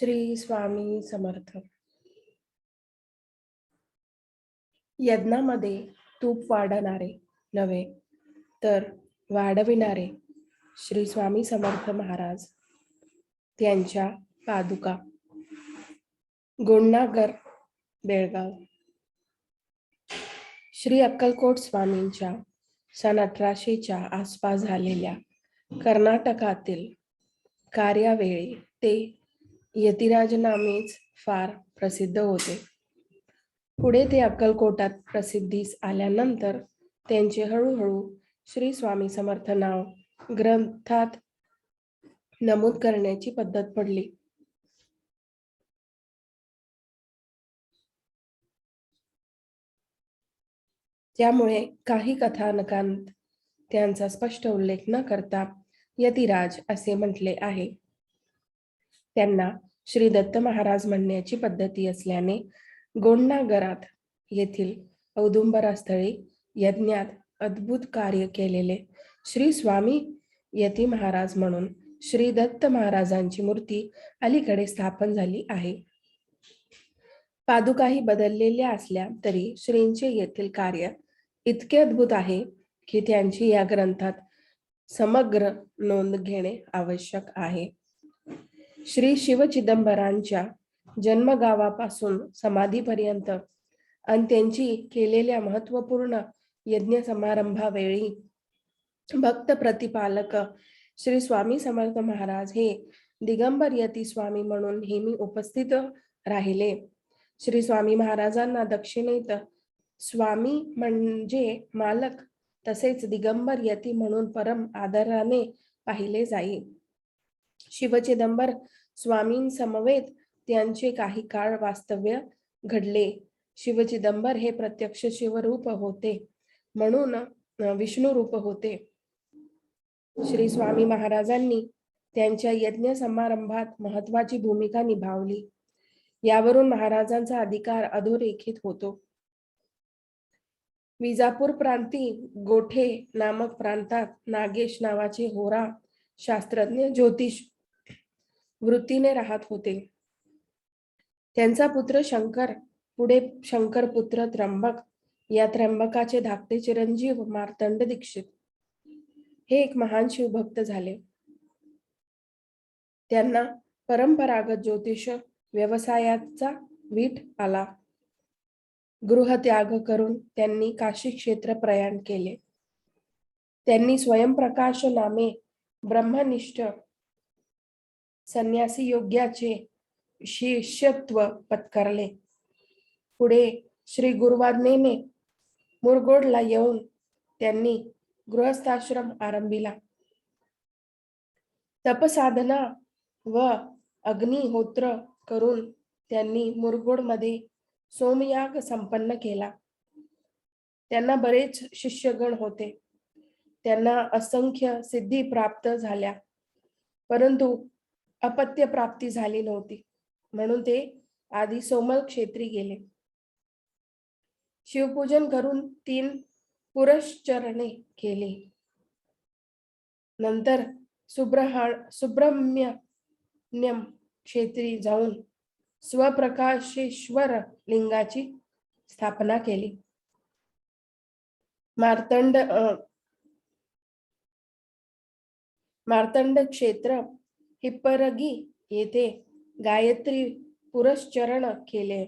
श्री स्वामी समर्थ. यज्ञामध्ये तूप वाढणारे नव्हे तर वाढविणारे श्री स्वामी समर्थ महाराज, त्यांच्या पादुका, गोंडागर, बेळगाव. श्री अक्कलकोट स्वामींच्या सन 1800च्या आसपास झालेल्या कर्नाटकातील कार्यावेळी ते यतिराज नामेच फार प्रसिद्ध होते. पुढे ते अक्कलकोटात प्रसिद्धीस आल्यानंतर त्यांचे हळूहळू श्री स्वामी समर्थ नाव ग्रंथात नमूद करण्याची पद्धत पडली. त्यामुळे काही कथानकांत त्यांचा स्पष्ट उल्लेख न करता यतिराज असे म्हटले आहे. त्यांना श्री दत्त महाराज म्हणण्याची पद्धती असल्याने गोंडागरात येथील औदुंबरास्थळी यज्ञात अद्भुत कार्य केलेले श्री स्वामी यती महाराज म्हणून श्री दत्त महाराजांची मूर्ती अलीकडे स्थापन झाली आहे. पादुकाही बदललेल्या असल्या तरी श्रींचे येथील कार्य इतके अद्भुत आहे की त्यांची या ग्रंथात समग्र नोंद घेणे आवश्यक आहे. श्री शिव चिदंबरांच्या जन्मगावापासून समाधीपर्यंत आणि त्यांची केलेल्या महत्वपूर्ण यज्ञ समारंभावेळी भक्त प्रतिपालक श्री स्वामी समर्थ महाराज हे दिगंबर यती स्वामी म्हणून नेहमी उपस्थित राहिले. श्री स्वामी महाराजांना दक्षिणेत स्वामी म्हणजे मालक तसेच दिगंबर यती म्हणून परम आदराने पाहिले जाई. शिवचिदंबर स्वामींसमवेत त्यांचे काही काळ वास्तव्य घडले. शिवचिदंबर हे प्रत्यक्ष शिवरूप होते म्हणून विष्णू रूप होते. श्री स्वामी महाराजांनी त्यांच्या यज्ञ समारंभात महत्वाची भूमिका निभावली. यावरून महाराजांचा अधिकार अधोरेखित होतो. विजापूर प्रांती गोठे नामक प्रांतात नागेश नावाचे होरा शास्त्रज्ञ ज्योतिष वृत्तीने राहत होते. त्यांचा पुत्र शंकर पुढे शंकरपुत्र त्र्यंबक, या त्र्यंबकाचे धाकटे चिरंजीव मार्तंड दीक्षित हे एक महान शिवभक्त झाले. त्यांना परंपरागत ज्योतिष व्यवसायाचा वीट आला. गृहत्याग करून त्यांनी काशी क्षेत्र प्रयाण केले. त्यांनी स्वयंप्रकाश नामे ब्रह्मनिष्ठ संन्यासी योग्याचे शिष्यत्व पत्करले. पुढे श्री गुरुवाज्ञेने मुरगोडला येऊन त्यांनी गृहस्थाश्रम आरंभिला. तपसाधना व अग्निहोत्र करून त्यांनी मुरगोडमध्ये सोमयाग संपन्न केला. त्यांना बरेच शिष्यगण होते. त्यांना असंख्य सिद्धी प्राप्त झाल्या, परंतु अपत्य प्राप्ती झाली नव्हती म्हणून ते आधी सोमल क्षेत्री गेले. शिवपूजन करून 3 पुरश्चरणे केली. नंतर सुब्रह्मण्यम क्षेत्री जाऊन स्वप्रकाशेश्वर लिंगाची स्थापना केली. मार्तंड क्षेत्र हिप्परगी येथे गायत्री पुरश्चरण केले.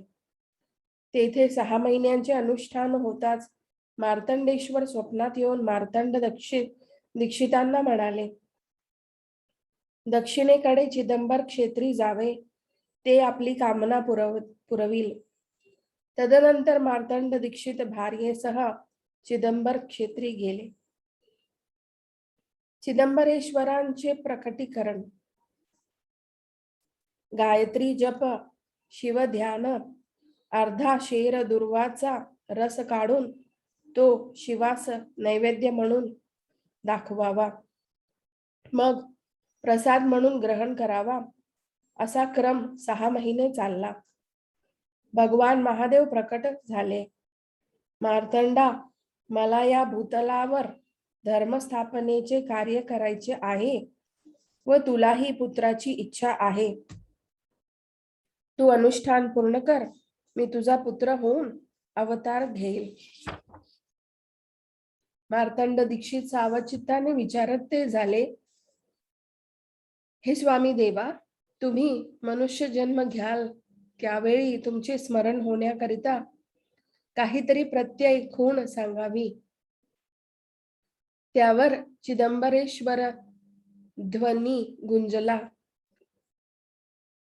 तेथे 6 महिन्यांचे अनुष्ठान होताच मार्तंडेश्वर स्वप्नात येऊन मार्तंड दीक्षितांना म्हणाले, दक्षिणेकडे चिदंबर क्षेत्री जावे, ते आपली कामना पुरविल. तदनंतर मार्तंड दीक्षित भार्येसह चिदंबर क्षेत्री गेले. चिदंबरेश्वरांचे प्रकटीकरण. गायत्री जप, शिवध्यान, अर्धा शेर दुर्वाचा रस काढून तो शिवास नैवेद्य म्हणून दाखवावा, मग प्रसाद म्हणून ग्रहण करावा, असा क्रम 6 महिने चालला. भगवान महादेव प्रकट झाले. मार्तंडा, मला या भूतलावर धर्मस्थापनेचे कार्य करायचे आहे व तुलाही पुत्राची इच्छा आहे. तू अनुष्ठान पूर्ण कर, मी तुझा पुत्र होऊन अवतार घेईल. मार्तंड दीक्षित सावधचित्ताने विचारत ते झाले, हे स्वामी देवा, तुम्ही मनुष्य जन्म घ्याल त्यावेळी तुमचे स्मरण होण्याकरिता काहीतरी प्रत्यय खूण सांगावी. त्यावर चिदंबरेश्वर ध्वनी गुंजला.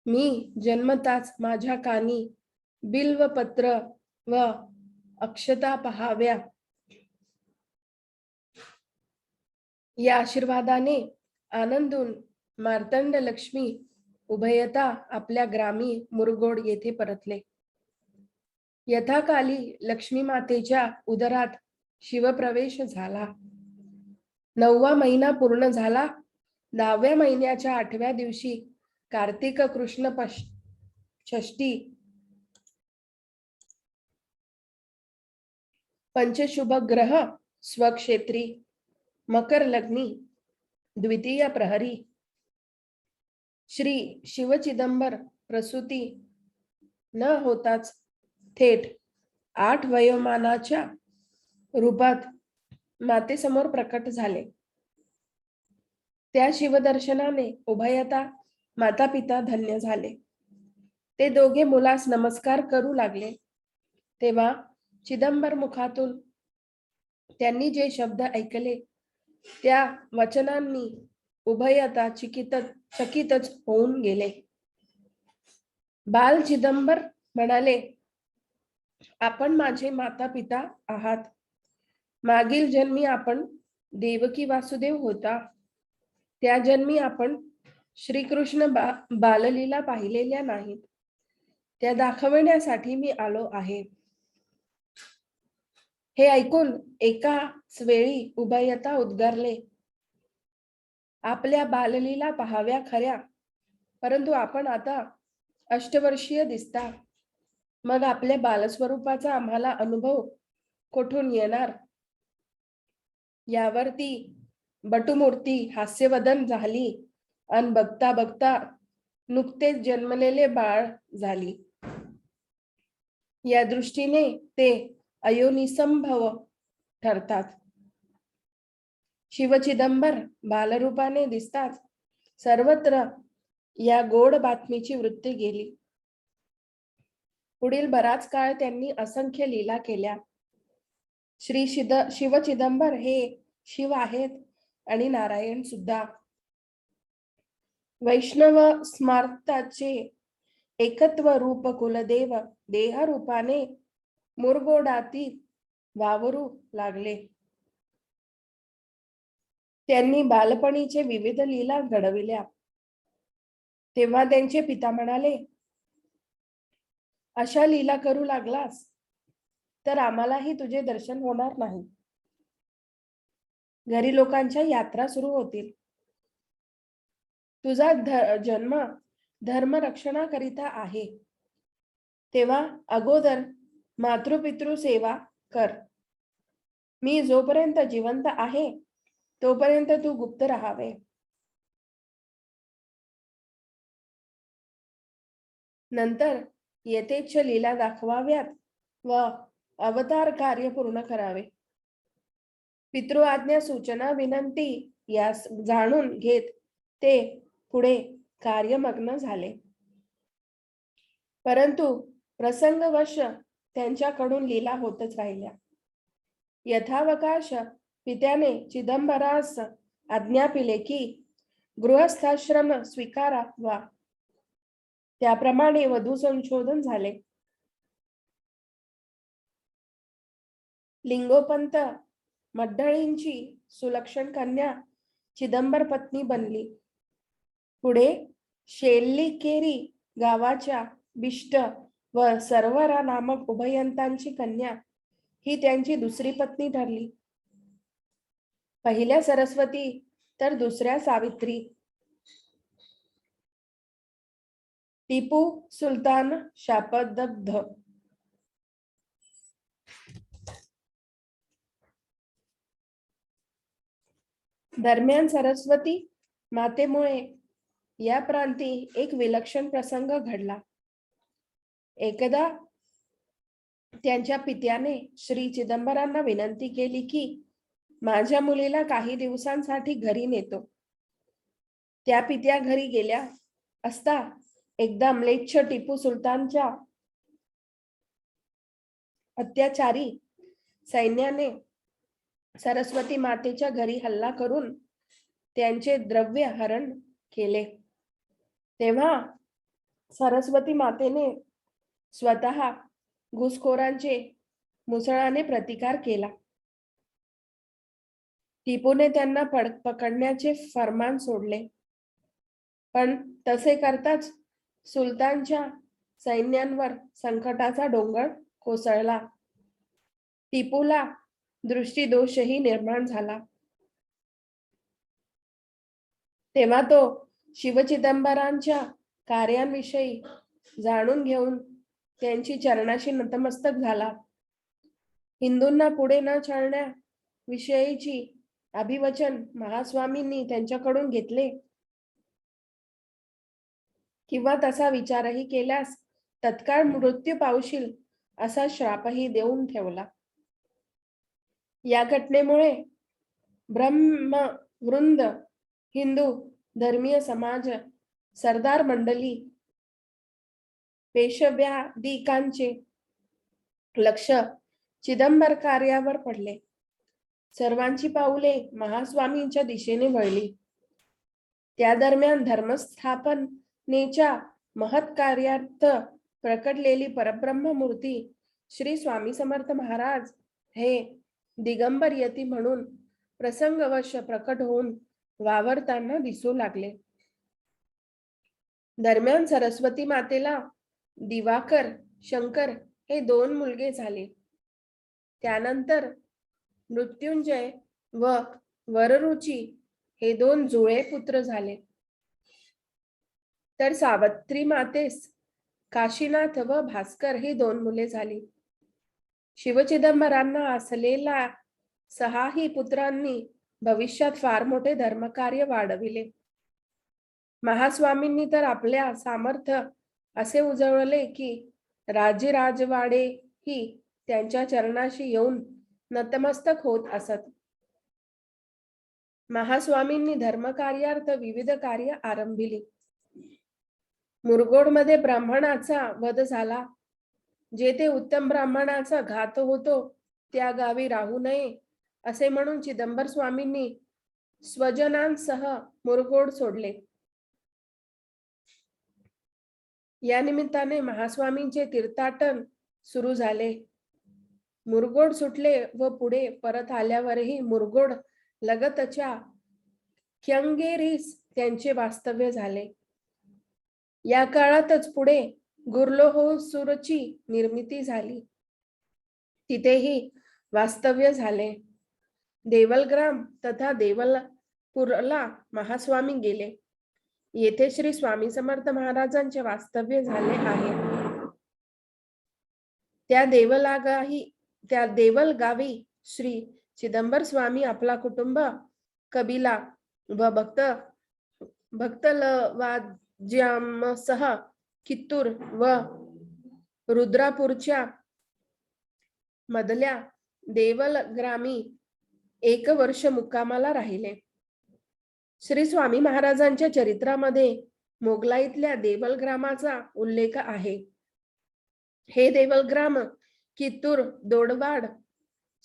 मी जन्मताच माझ्या कानी बिल्वपत्र व अक्षता पहाव्या. या आशीर्वादाने आनंदून मार्तंड लक्ष्मी उभयता आपल्या ग्रामी मुरगोड येथे परतले. यथाकाली लक्ष्मी मातेच्या उदरात शिवप्रवेश झाला. 9वा महिना पूर्ण झाला. 10व्या महिन्याच्या 8व्या दिवशी कार्तिक कृष्ण षष्ठी पंचशुभ ग्रह स्वक्षेत्री मकर लग्नी द्वितीय प्रहरी श्री शिवचिदंबर प्रसूती न होताच थेट 8 वयोमानाच्या रूपात मातेसमोर प्रकट झाले. त्या शिवदर्शनाने उभयता माता पिता धन्य झाले. ते दोघे मुलास नमस्कार करू लागले तेव्हा चिदंबर मुखातून त्यांनी जे शब्द ऐकले त्या वचनांनी उभयता चकितच होऊन गेले. बाल चिदंबर म्हणाले, आपण माझे माता पिता आहात. मागील जन्मी आपण देवकी वासुदेव होता. त्या जन्मी आपण श्रीकृष्ण बाललीला पाहिलेल्या नाहीत. त्या दाखवण्यासाठी मी आलो आहे. हे ऐकून एकाच वेळी उभयता उद्गारले, आपल्या बाललीला पाहाव्या खऱ्या, परंतु आपण आता अष्टवर्षीय दिसता. मग आपल्या बालस्वरूपाचा आम्हाला अनुभव कोठून येणार. यावरती बटुमूर्ती हास्यवदन झाली आणि बघता बघता नुकतेच जन्मलेले बाळ झाली. या दृष्टीने ते अयोनिसंभव ठरतात. शिवचिदंबर बालरूपाने दिसताच सर्वत्र या गोड बातमीची वृत्ती गेली. पुढील बराच काळ त्यांनी असंख्य लीला केल्या. श्री शिवचिदंबर हे शिव आहेत आणि नारायण सुद्धा. वैष्णव स्मार्ताचे एकत्व रूप कुलदेव देह रूपाने मुरगोडाती वावरू लागले. त्यांनी बालपणीचे विविध लीला घडविल्या. तेव्हा त्यांचे पिता म्हणाले, अशा लीला करू लागलास तर आम्हालाही तुझे दर्शन होणार नाही. घरी लोकांच्या यात्रा सुरू होतील. तुझा जन्म धर्म रक्षणाकरिता आहे, तेव्हा अगोदर मातृपितृ सेवा कर. मी जोपर्यंत जिवंत आहे तोपर्यंत तू गुप्त राहावे. नंतर यथेच्छ लीला दाखवाव्यात व अवतार कार्य पूर्ण करावे. पितृ आज्ञा सूचना विनंती यास जाणून घेत ते पुढे कार्यमग्न झाले. परंतु प्रसंगवश त्यांच्याकडून लीला होतच राहिल्या. यथावकाश पित्याने चिदंबरास आज्ञापिले की गृहस्थाश्रम स्वीकारावा. त्याप्रमाणे वधू संशोधन झाले. लिंगोपंत मड्डळींची सुलक्षण कन्या चिदंबर पत्नी बनली. पुढे शेल्लिकेरी गावाच्या बिष्ट व सर्वरा नामक उभयंतांची कन्या ही त्यांची दुसरी पत्नी ठरली. पहिल्या सरस्वती तर दुसऱ्या सावित्री. टिपू सुलतान शापदग्ध. दरम्यान सरस्वती मातेमुळे या प्रांती एक विलक्षण प्रसंग घडला. एकदा त्यांच्या पित्याने श्री चिदंबरांना विनंती केली की माझ्या मुलीला काही दिवसांसाठी घरी नेतो. त्या पित्या घरी गेल्या असता एकदा म्लेच्छ टिपू सुलतानच्या अत्याचारी सैन्याने सरस्वती मातेच्या घरी हल्ला करून त्यांचे द्रव्य हरण केले. तेव्हा सरस्वती मातेने स्वतः घुसखोरांचे मुसळाने प्रतिकार केला. टिपूने त्यांना पकडण्याचे फरमान सोडले, पण तसे करताच सुलतानच्या सैन्यांवर संकटाचा डोंगर कोसळला. टिपूला दृष्टिदोषही निर्माण झाला. तेव्हा तो शिवचिदंबरांच्या कार्यांविषयी जाणून घेऊन त्यांची चरणाशी नतमस्तक झाला. हिंदूंना पुढे न चालण्याविषयीची अभिवचन महास्वामींनी त्यांच्याकडून घेतले किंवा तसा विचारही केल्यास तत्काळ मृत्यू पावशील असा श्रापही देऊन ठेवला. या घटनेमुळे ब्रह्मवृंद, हिंदू धर्मीय समाज, सरदार मंडळी, पेशव्यादिकांचे लक्ष चिदंबर कार्यावर पडले. सर्वांची पाऊले महास्वामींच्या दिशेने वळली. त्या दरम्यान धर्मस्थापनेच्या महत् कार्यार्थ प्रकटलेली परब्रह्म मूर्ती श्री स्वामी समर्थ महाराज हे दिगंबर यती म्हणून प्रसंगवश प्रकट होऊन वावरताना दिसू लागले. दरम्यान सरस्वती मातेला दिवाकर, शंकर हे 2 मुलगे झाले. त्यानंतर मृत्युंजय व वररुची हे 2 जुळे पुत्र झाले. तर सावित्री मातेस काशीनाथ व भास्कर ही 2 मुले झाली. शिवचिदंबरांना असलेल्या 6ही पुत्रांनी भविष्यात फार मोठे धर्मकार्य वाढविले. महास्वामींनी तर आपल्या सामर्थ्य असे उजळले की राजवाडे ही त्यांच्या चरणाशी येऊन नतमस्तक होत असत. महास्वामींनी धर्मकार्यार्थ विविध कार्य आरंभिली. मुरगोडमध्ये ब्राह्मणाचा वध झाला. जेथे उत्तम ब्राह्मणाचा घात होतो त्या गावी राहू नये असे म्हणून चिदंबर स्वामींनी स्वजनांसह मुरगोड सोडले. या निमित्ताने महास्वामींचे तीर्थाटन सुरू झाले. मुरगोड सुटले व पुढे परत आल्यावरही मुरगोड लगतच्या क्यंगेरीस त्यांचे वास्तव्य झाले. या काळातच पुढे गुर्लोहोसूरची निर्मिती झाली. तिथेही वास्तव्य झाले. देवलग्राम तथा देवलपूरला महास्वामी गेले. येथे श्री स्वामी समर्थ महाराजांचे वास्तव्य झाले आहे. त्या देवलगावी श्री चिदंबर स्वामी आपला कुटुंब, कबिला व भक्तलवाज्यासह कित्तूर व रुद्रापूरच्या मधल्या देवलग्रामी 1 वर्ष मुक्कामाला राहिले. श्री स्वामी महाराजांच्या चरित्रामध्ये मोगलाईतल्या देवलग्रामाचा उल्लेख आहे. हे देवलग्राम कित्तूर दोडवाड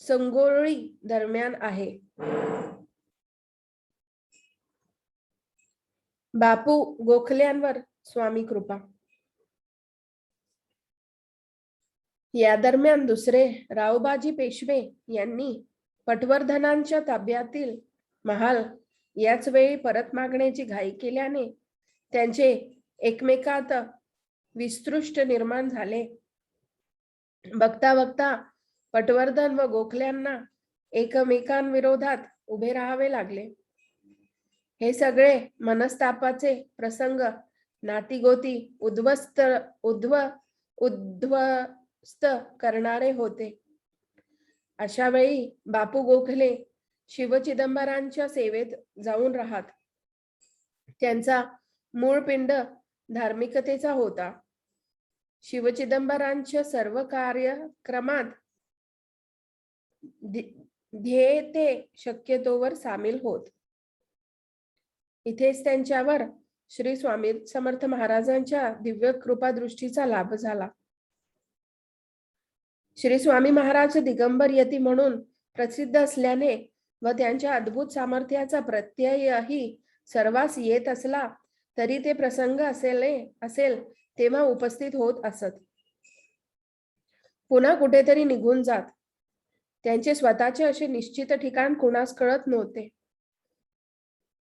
संगोळी दरम्यान आहे. बापू गोखल्यांवर स्वामी कृपा. या दरम्यान दुसरे रावबाजी पेशवे यांनी पटवर्धनांच्या ताब्यातील महाल याच वेळी परत मागण्याची घाई केल्याने त्यांचे एकमेकात विस्तृष्ट निर्माण झाले. बघता बघता पटवर्धन व गोखल्यांना एकमेकांविरोधात उभे राहावे लागले. हे सगळे मनस्तापाचे प्रसंग नातीगोती उद्ध्वस्त करणारे होते. अशा वेळी बापू गोखले शिवचिदंबरांच्या सेवेत जाऊन राहत. त्यांचा मूळ पिंड धार्मिकतेचा होता. शिवचिदंबरांच्या सर्व कार्यक्रमात ध्येय ते शक्यतोवर सामील होत. इथेच त्यांच्यावर श्री स्वामी समर्थ महाराजांच्या दिव्य कृपा दृष्टीचा लाभ झाला. श्री स्वामी महाराज दिगंबर यती म्हणून प्रसिद्ध असल्याने व त्यांच्या अद्भुत सामर्थ्याचा प्रत्ययही सर्वांस येत असला तरी ते प्रसंग असेल तेव्हा उपस्थित होत असत. पुन्हा कुठेतरी निघून जात. त्यांचे स्वतःचे असे निश्चित ठिकाण कुणास कळत नव्हते.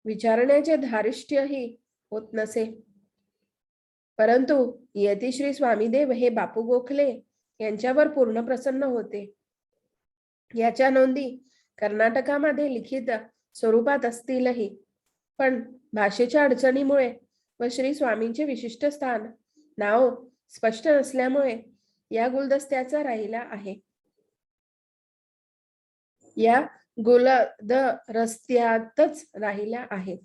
विचारण्याचे धारिष्ट्यही होत नसे. परंतु यती श्री स्वामीदेव हे बापू गोखले यांच्यावर पूर्ण प्रसन्न होते. याच्या नोंदी कर्नाटकामध्ये लिखित स्वरूपात असतीलही, पण भाषेच्या अडचणीमुळे व श्री स्वामींचे विशिष्ट स्थान नाव स्पष्ट नसल्यामुळे या गुलदस्त्याचा राहिला आहे. या गुलदस्त्यातच राहिल्या आहेत.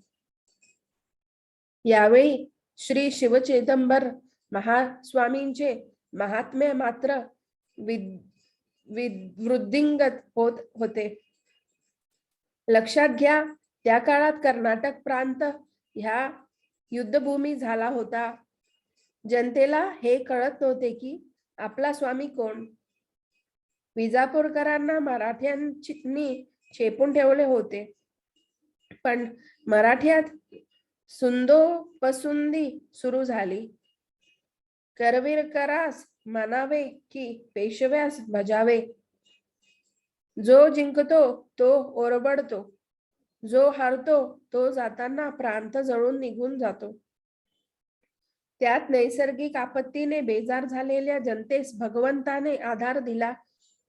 यावेळी श्री शिवचिदंबर महास्वामींचे महात्म्य मात्र वृद्धिंगत होत होते. लक्षात घ्या, त्या काळात कर्नाटक प्रांत ह्या युद्धभूमी झाला होता. जनतेला हे कळत नव्हते की आपला स्वामी कोण. विजापूरकरांना मराठ्यांनी चेपून ठेवले होते, पण मराठ्यात सुंदोपसुंदी सुरू झाली. करवीरकरास मानावे की पेशव्यास भजावे. जो जिंकतो तो ओरबडतो, जो हारतो तो जाताना प्रांत जळून निघून जातो. त्यात नैसर्गिक आपत्तीने बेजार झालेल्या जनतेस भगवंताने आधार दिला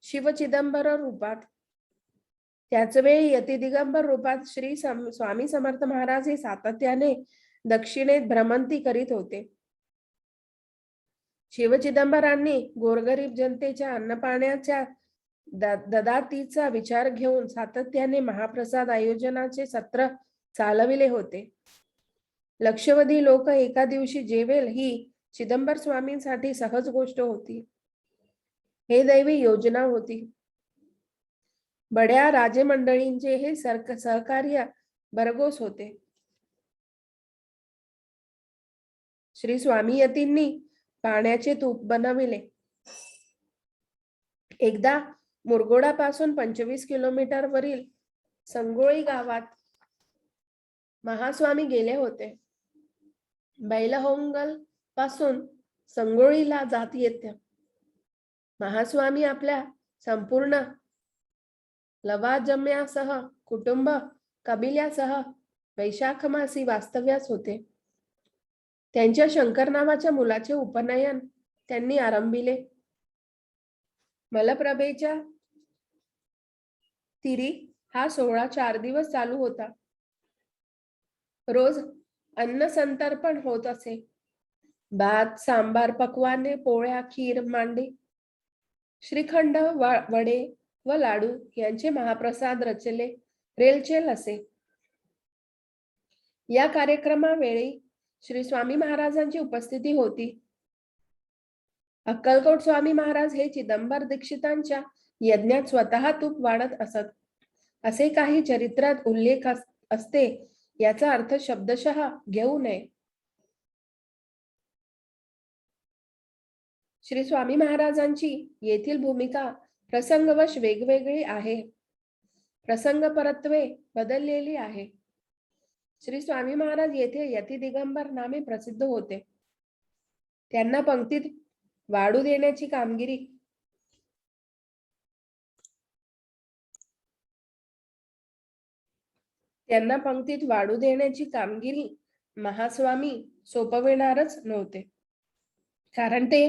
शिवचिदंबर रूपात. त्याच वेळी यती दिगंबर रूपात श्री स्वामी समर्थ महाराज हे सातत्याने दक्षिणेत भ्रमंती करीत होते. शिवचिदंबरांनी गोरगरीब जनतेच्या अन्नपाण्याच्या ददातीचा विचार घेऊन सातत्याने महाप्रसाद आयोजनाचे सत्र चालविले होते. लक्षवधी लोक एका दिवशी जेवेल ही चिदंबर स्वामींसाठी सहज गोष्ट होती. हे दैवी योजना होती. बड्या राजमंडळींचे हे सहकार्य भरघोस होते. श्री स्वामी यतींनी पाण्याचे तूप बनविले. एकदा मुरगोडा पासून 25 किलोमीटर वरील संगोळी गावात महास्वामी गेले होते. बैलहोंगल पासून संगोळीला जात येत्या महास्वामी आपल्या संपूर्ण लवाजम्यासह कुटुंब कबिल्यासह वैशाख मासी वास्तव्यास होते. त्यांच्या शंकर नावाच्या मुलाचे उपनयन त्यांनी आरंभिले. मलप्रभेच्या तिरी हा सोहळा 4 दिवस चालू होता. रोज अन्न संतर्पण होत असे. भात, सांबार, पक्वाने, पोळ्या, खीर, मांडी, श्रीखंड, वडे व लाडू यांचे महाप्रसाद रेलचेल असे. या कार्यक्रमावेळी श्री स्वामी महाराजांची उपस्थिती होती. अक्कलकोट स्वामी महाराज हे चिदंबर दीक्षितांच्या यज्ञात स्वतः तूप वाढत असत असे काही चरित्रात उल्लेख असते. याचा अर्थ शब्दशः घेऊ नये. श्री स्वामी महाराजांची येथील भूमिका प्रसंगवश वेगवेगळी आहे. प्रसंग परत्वे बदललेली आहे. श्री स्वामी महाराज येथे यती दिगंबर नामे प्रसिद्ध होते. त्यांना पंक्तीत वाढू देण्याची कामगिरी महास्वामी सोपविणारच नव्हते. कारण ते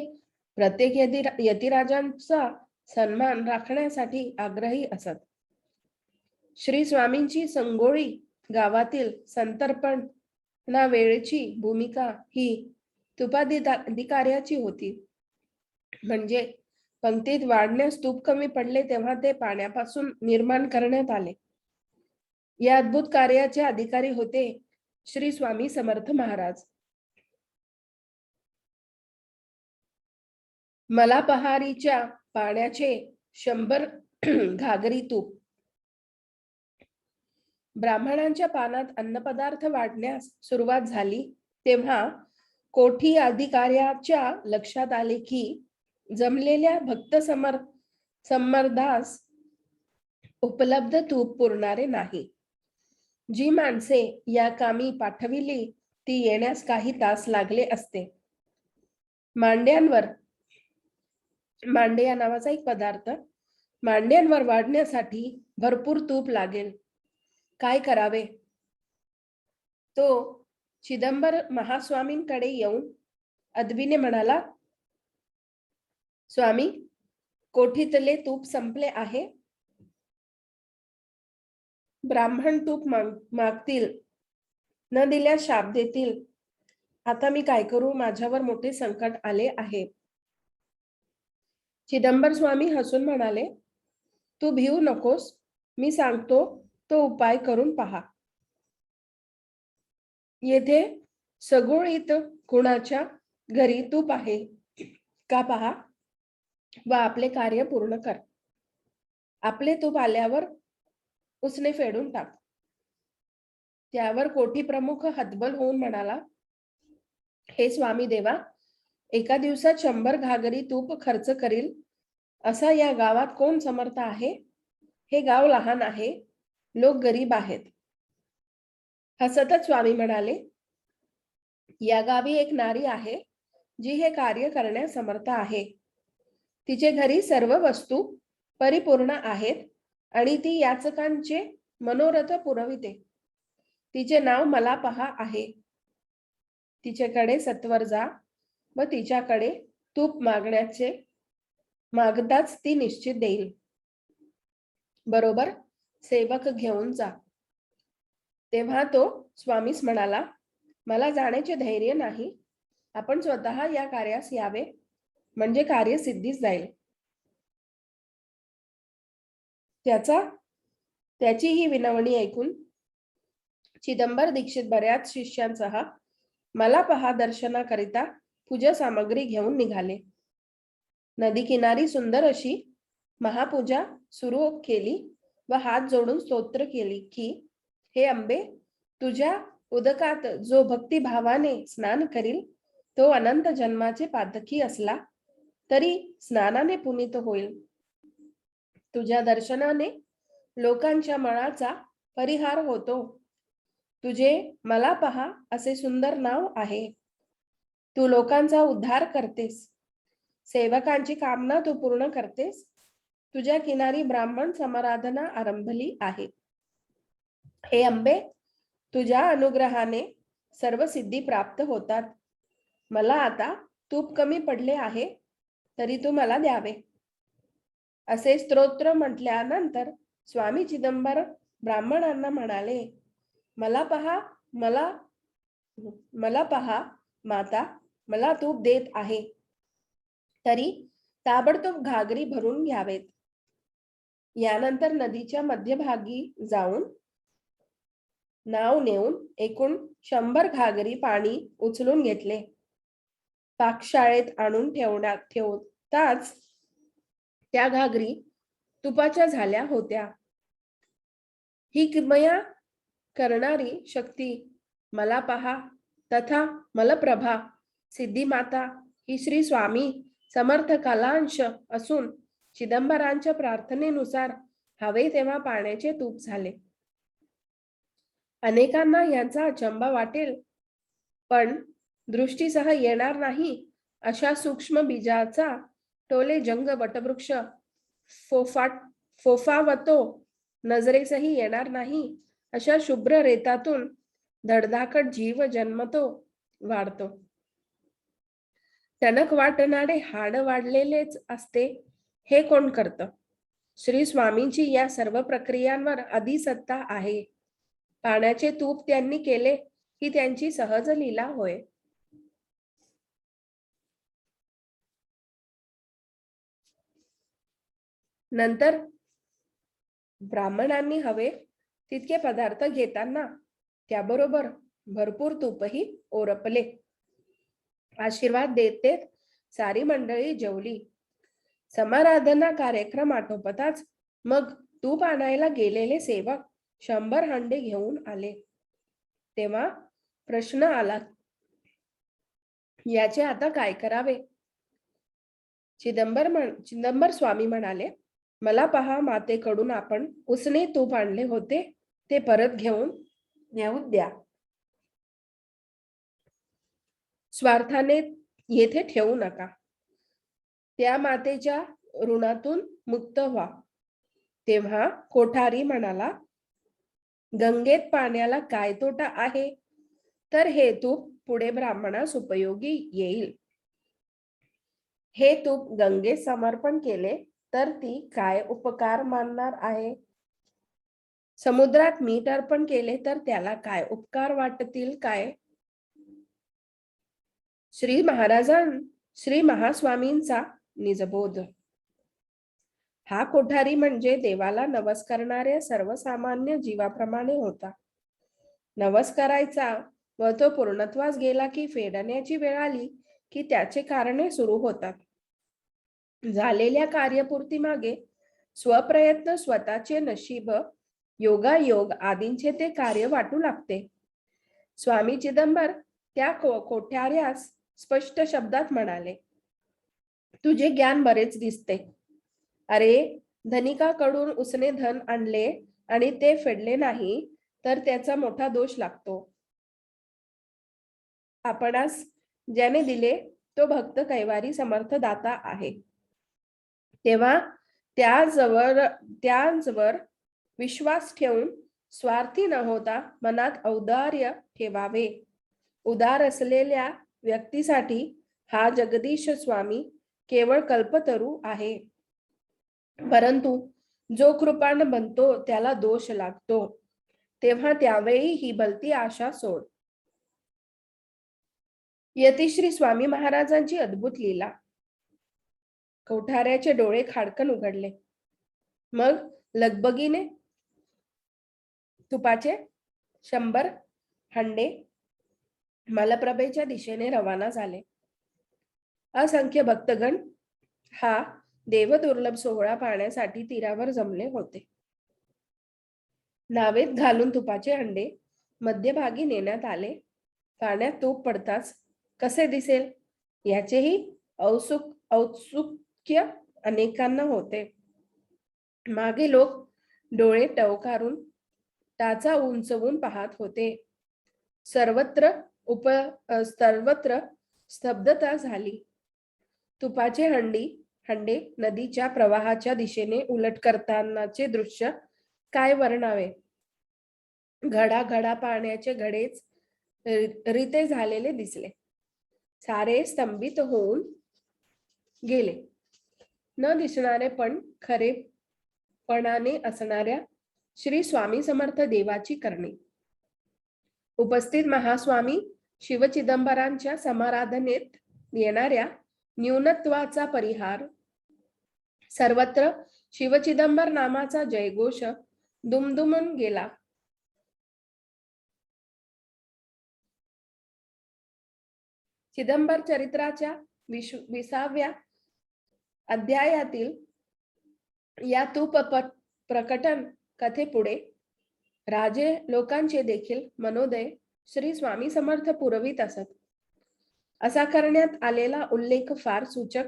प्रत्येक यतिराजांचा सन्मान राखण्यासाठी आग्रही असत. श्री स्वामींची संगोळी गावातील संतर्पणा वेळची भूमिका ही तुपाधिकाऱ्याची होती. म्हणजे पंक्तीत वाढण्यास तूप कमी पडले तेव्हा ते पाण्यापासून निर्माण करण्यात आले. या अद्भुत कार्याचे अधिकारी होते श्री स्वामी समर्थ महाराज. मला पहारीच्या पाण्याचे 100 घागरी तूप. ब्राह्मणांच्या पानात अन्नपदार्थ वाढण्यास सुरुवात झाली तेव्हा कोठी अधिकाऱ्याच्या लक्षात आले की जमलेल्या भक्त समरदास उपलब्ध तूप पुरणारे नाही. जी माणसे या कामी पाठविली ती येण्यास काही तास लागले असते. मांड्या नावाचा एक पदार्थ, मांड्यांवर वाढण्यासाठी भरपूर तूप लागेल. काय करावे? तो चिदंबर महास्वामींकडे येऊन अदबीने म्हणाला, स्वामी, कोठीतले तूप संपले आहे. ब्राह्मण तूप मागतील, न दिल्यास शाप देतील. आता मी काय करू? माझ्यावर मोठे संकट आले आहे. चिदंबर स्वामी हसून म्हणाले, तू भिवू नकोस, मी सांगतो तो उपाय करून पहा. येथे सगोळीत कुणाच्या घरी तूप आहे का पहा व आपले कार्य पूर्ण कर. आपले तूप आल्यावर उसने फेडून टाक. त्यावर कोठी प्रमुख हतबल होऊन म्हणाला, हे स्वामी देवा, एका दिवसात 100 घागरी तूप खर्च करील असा या गावात कोण समर्थ आहे? हे गाव लहान आहे, लोक गरीब आहेत. हसतच स्वामी म्हणाले, या गावी एक नारी आहे जी हे कार्य करण्यास समर्थ आहे. तिचे घरी सर्व वस्तू परिपूर्ण आहेत आणि ती याचकांचे मनोरथ पुरविते. तिचे नाव मला पहा आहे. तिच्याकडे सत्वर जा व तिच्याकडे तूप मागताच ती निश्चित देईल. बरोबर सेवक घेऊन जा. तेव्हा तो स्वामीस म्हणाला, मला जाण्याचे धैर्य नाही. आपण स्वतः या कार्यास यावे, म्हणजे कार्य सिद्धीस जाईल. त्याची ही विनवणी ऐकून चिदंबर दीक्षित बऱ्याच शिष्यांसह मला पहा दर्शनाकरिता पूजा सामग्री घेऊन निघाले. नदी किनारी सुंदर अशी महापूजा सुरू केली व हात जोडून स्तोत्र केली की, हे अंबे, तुझ्या उदकात जो भक्तिभावाने स्नान करील तो अनंत जन्माचे पातकी असला तरी स्नानाने पुनीत होईल. तुझ्या दर्शनाने लोकांच्या मनाचा परिहार होतो. तुझे मला पहा असे सुंदर नाव आहे. तू लोकांचा उद्धार करतेस. सेवकांची कामना तू पूर्ण करतेस. तुझ्या किनारी ब्राह्मण समाराधना आरंभली आहे. हे अंबे, तुझ्या अनुग्रहाने सर्व सिद्धी प्राप्त होतात. मला आता तूप कमी पडले आहे तरी तू मला द्यावे. असे स्तोत्र म्हटल्यानंतर स्वामी चिदंबर ब्राह्मणांना म्हणाले, मला पहा माता, मला तूप देत आहे तरी ताबडतोब घागरी भरून घ्यावेत. यानंतर नदीच्या मध्यभागी जाऊन नाव नेऊन एकूण 100 घागरी पाणी उचलून घेतले. पाकशाळेत आणून ठेवताच त्या घागरी तुपाच्या झाल्या होत्या. ही किमया करणारी शक्ती मला पहा तथा मलप्रभा सिद्धिमाता ही श्री स्वामी समर्थ कलांश असून चिदंबरांच्या प्रार्थनेनुसार हवे तेव्हा पाण्याचे तूप झाले. अनेकांना यांचा अचंबा वाटेल, पण दृष्टीसह येणार नाही अशा सूक्ष्म बीजाचा टोले जंग वटवृक्ष फोफावतो, नजरेसही येणार नाही अशा शुभ्र रेतातून धडधाकट जीव जन्मतो, वाढतो. टणक वाटणारे हाड वाढलेलेच असते, हे कोण करतं? श्री स्वामींची या सर्व प्रक्रियांवर अधिसत्ता आहे. पाण्याचे तूप त्यांनी केले ही त्यांची सहज लीला होय. नंतर ब्राह्मणांनी हवे तितके पदार्थ घेताना त्याबरोबर भरपूर तूपही ओरपले. आशीर्वाद देत सारी मंडळी जेवली. समाराधना कार्यक्रम आटोपताच मग तूप आणायला गेलेले सेवक 100 हंडे घेऊन आले. तेव्हा प्रश्न आला, याचे आता काय करावे? चिदंबर स्वामी म्हणाले, मला पहा, मातेकडून आपण उसने तूप आणले होते ते परत नेऊन द्या. स्वार्थाने येथे ठेवू नका. त्या मातेच्या ऋणातून मुक्त व्हा. तेव्हा कोठारी म्हणाला, गंगेत पाण्याला काय तोटा आहे, तर हे तूप पुढे ब्राह्मणास उपयोगी येईल. हे तूप गंगेत समर्पण केले तर ती काय उपकार मानणार आहे? समुद्रात मीठ अर्पण केले तर त्याला काय उपकार वाटतील काय? श्री महास्वामींचा निजबोध. हा कोठारी म्हणजे देवाला नवस करणाऱ्या सर्वसामान्य जीवाप्रमाणे होता. नवस करायचा व तो पूर्णत्वास गेला की फेडण्याची वेळ आली की त्याचे कारणे सुरू होतात. झालेल्या कार्यपूर्ती मागे स्वप्रयत्न, स्वतःचे नशीब, योगायोग आदींचे ते कार्य वाटू लागते. स्वामी चिदंबर त्या कोठाऱ्यास स्पष्ट शब्दात म्हणाले, तुझे ज्ञान बरेच दिसते. अरे, धनिकाकडून उसने धन आणले आणि ते फेडले नाही तर त्याचा मोठा दोष लागतो. आपणास ज्याने दिले तो भक्त कैवारी समर्थ दाता आहे. तेव्हा त्याजवर विश्वास ठेवून स्वार्थी न होता मनात औदार्य ठेवावे. उदार असलेल्या व्यक्तीसाठी हा जगदीश स्वामी केवळ कल्पतरू आहे. परंतु जो कृपाण बनतो त्याला दोष लागतो. तेव्हा त्यावेळी ही भलती आशा सोड. यतिश्री स्वामी महाराजांची अद्भुत लीला. कोठाऱ्याचे डोळे खाडकन उघडले. मग लगबगीने तुपाचे 100 हंडे मलप्रभेच्या दिशेने रवाना झाले. असंख्य भक्तगण हा देवदुर्लभ सोहळा पाहण्यासाठी तीरावर जमले होते. नावेत घालून तुपाचे हंडे मध्यभागी नेण्यात आले. पाण्यात तूप पडताच कसे दिसेल याचेही औत्सुक्य अनेकांना होते. मागे लोक डोळे टवकारून टाचा उंचवून पाहत होते. सर्वत्र स्तब्धता झाली. तुपाचे हंडे नदीच्या प्रवाहाच्या दिशेने उलट करतानाचे दृश्य काय वर्णावे. घडा पाण्याचे घडेच रिते झालेले दिसले. सारे स्तंभित होऊन गेले. न दिसणारे पण खरेपणाने असणाऱ्या श्री स्वामी समर्थ देवाची करणी. उपस्थित महास्वामी शिवचिदंबरांच्या समाराधनेत येणाऱ्या न्यूनत्वाचा परिहार. सर्वत्र शिवचिदंबर नामाचा जयघोष दुमदुमून गेला. चिदंबर चरित्राच्या 20व्या अध्यायातील या तूप प्रकटन कथेपुढे राजे लोकांचे देखील मनोदय श्री स्वामी समर्थ पुरवित असत. असा करण्यात आलेला उल्लेख फार सूचक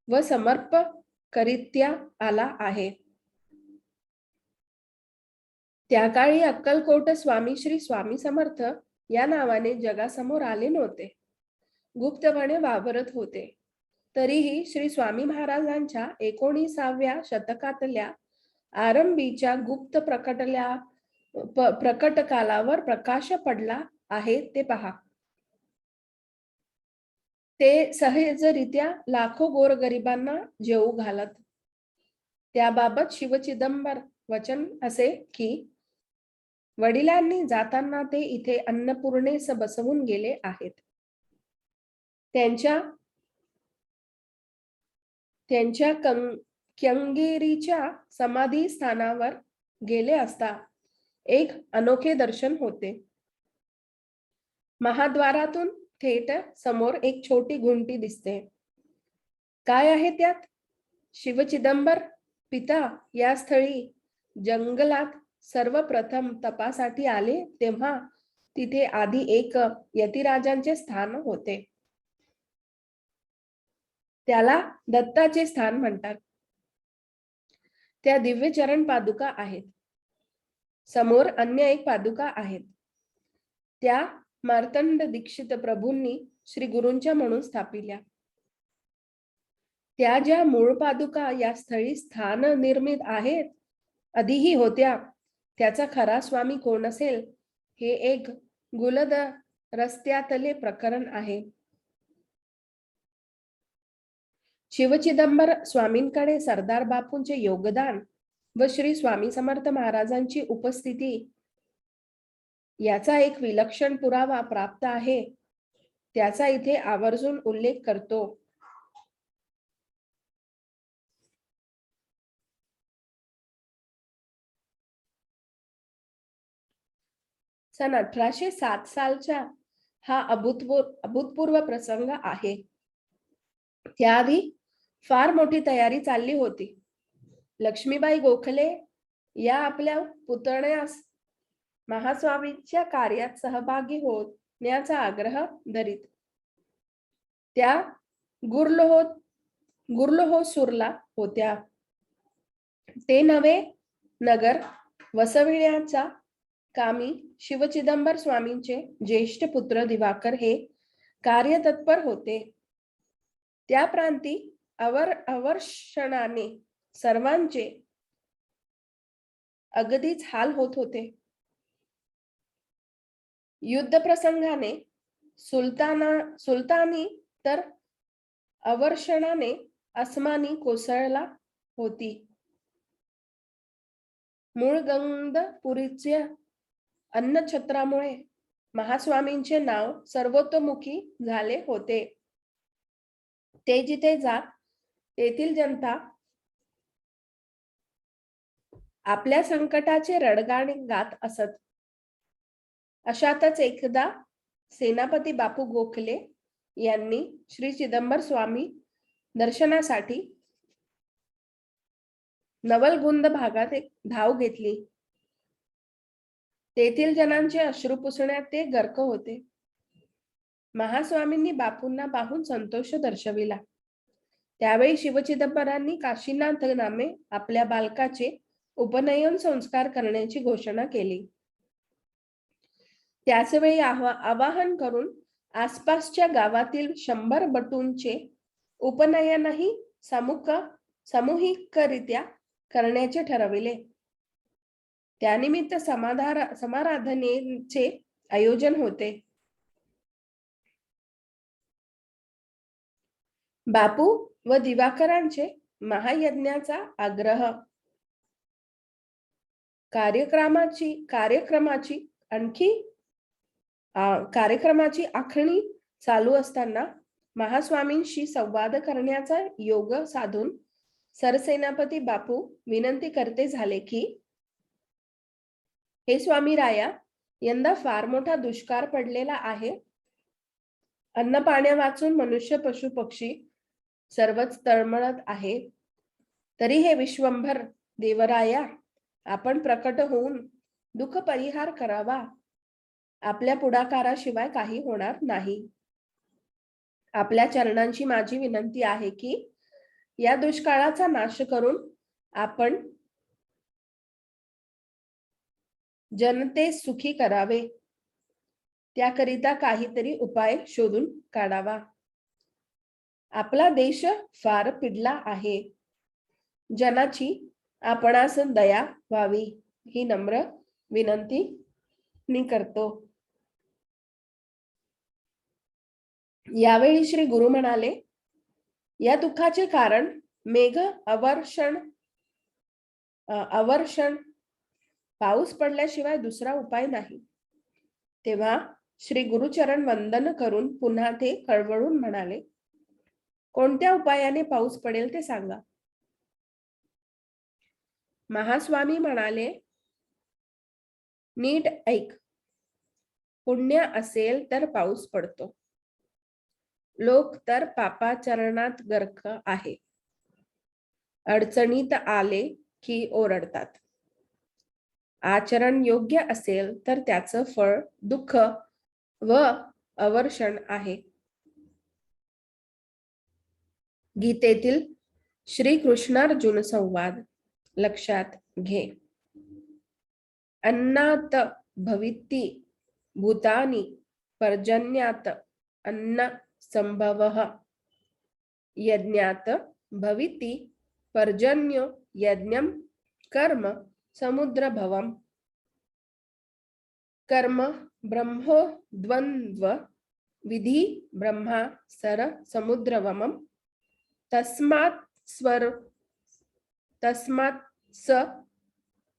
व समर्पकरित्या आला आहे. त्या काळी अक्कलकोट स्वामी श्री स्वामी समर्थ या नावाने जगासमोर आले नव्हते. गुप्तपणे वावरत होते. तरीही श्री स्वामी महाराजांच्या 19व्या शतकातल्या आरंभीच्या गुप्त प्रकटकालावर प्रकाश पडला आहे ते पहा. ते सहजरित्या लाखो गोरगरिबांना जेवू घालत. त्याबाबत शिवचिदंबर वचन असे की वडिलांनी जाताना ते इथे अन्नपूर्णेस बसवून गेले आहेत. त्यांच्या क्यंगेरीच्या समाधी स्थानावर गेले असता एक अनोखे दर्शन होते. महाद्वारातून थेट समोर एक छोटी घुंटी दिसते. काय आहे त्यात? शिवचिदंबर पिता या स्थळी जंगलात सर्वप्रथम तपासाठी आले तेव्हा तिथे आधी एक यतिराजांचे स्थान होते. त्याला दत्ताचे स्थान म्हणतात. त्या दिव्य चरण पादुका आहेत. समोर अन्य एक पादुका आहेत. त्या मार्तंड दीक्षित प्रभूंनी श्री गुरूंच्या म्हणून स्थापिल्या. त्या ज्या मूळ पादुका या स्थळी स्थान निर्मित आहेत, आधीही होत्या, त्याचा खरा स्वामी कोण असेल हे एक गुलद रस्त्यातले प्रकरण आहे. शिवचिदंबर स्वामींकडे सरदार बापूंचे योगदान व श्री स्वामी समर्थ महाराजांची उपस्थिती याचा एक विलक्षण पुरावा प्राप्त आहे. त्याचा इथे आवर्जून उल्लेख करतो. सन 1807 सालचा हा अभूतपूर्व प्रसंग आहे. त्याआधी फार मोठी तयारी चालली होती. लक्ष्मीबाई गोखले या आपल्या पुतण्यास महास्वामींच्या कार्यात सहभागी होण्याचा आग्रह धरीत. त्या गुरलोहोसूरला होत्या. ते नवे नगर वसविण्याचा कामी शिवचिदंबर स्वामींचे ज्येष्ठ पुत्र दिवाकर हे कार्यतत्पर होते. त्या प्रांती अवर्षणाने सर्वांचे अगदीच हाल होत होते. युद्ध प्रसंगाने सुलतानी तर अवर्षणाने अस्मानी कोसळला होती. मूळ गंधपुरीच्या अन्नछत्रामुळे महास्वामींचे नाव सर्वतोमुखी झाले होते. ते जिथे जात तेथील जनता आपल्या संकटाचे रडगाणे गात असत. अशातच एकदा सेनापती बापू गोखले यांनी श्री चिदंबर स्वामी दर्शनासाठी नवलगुंद भागात एक धाव घेतली. तेथील जनांचे अश्रू पुसण्यात ते गर्क होते. महास्वामींनी बापूंना पाहून संतोष दर्शविला. त्यावेळी शिवचिदंबरांनी काशीनाथ नामे आपल्या बालकाचे उपनयन संस्कार करण्याची घोषणा केली. त्याच वेळी आवाहन करून आसपासच्या गावातील 100 बटूंचे उपनयनही सामूहिकरित्या करण्याचे ठरविले. त्यानिमित्त समाराधनेचे आयोजन होते. बापू व दिवाकरांचे महायज्ञाचा आग्रह. कार्यक्रमाची आखणी चालू असताना महास्वामींशी संवाद करण्याचा योग साधून सरसेनापती बापू विनंती करते झाले की, हे स्वामी राया, यंदा फार मोठा दुष्काळ पडलेला आहे. अन्न पाण्या वाचून मनुष्य पशु पक्षी सर्वच तळमळत आहे. तरी हे विश्वंभर देवराया, आपण प्रकट होऊन दुःख परिहार करावा. आपल्या पुढाकाराशिवाय काही होणार नाही. आपल्या चरणांची माझी विनंती आहे की या दुष्काळाचा नाश करून आपण जनतेस सुखी करावे. त्याकरिता काहीतरी उपाय शोधून काढावा. आपला देश फार पिडला आहे. जनाची आपणास दया व्हावी ही नम्र विनंती मी करतो. यावेळी श्री गुरु म्हणाले, या दुःखाचे कारण मेघ अवर्षण पाऊस पडल्याशिवाय दुसरा उपाय नाही. तेव्हा श्री गुरुचरण वंदन करून पुन्हा ते कळवळून म्हणाले, कोणत्या उपायाने पाऊस पडेल ते सांगा. महास्वामी म्हणाले, नीट ऐक. पुण्य असेल तर पाऊस पडतो. लोक तर पापाचरणात गर्क आहे. अडचणीत आले की ओरडतात. आचरण योग्य असेल तर त्याचं फळ दुःख व अवर्षण आहे. गीतेतील श्री कृष्णार्जुन संवाद लक्षात घे. अन्नात भविती भूतानि पर्जन्यात अन्न संभवः. यज्ञात भविती पर्जन्यो यज्ञम कर्म समुद्रभवम्. कर्म ब्रह्मो द्वंद्व विधि ब्रह्मा सर समुद्रवमम्. तस्मात् स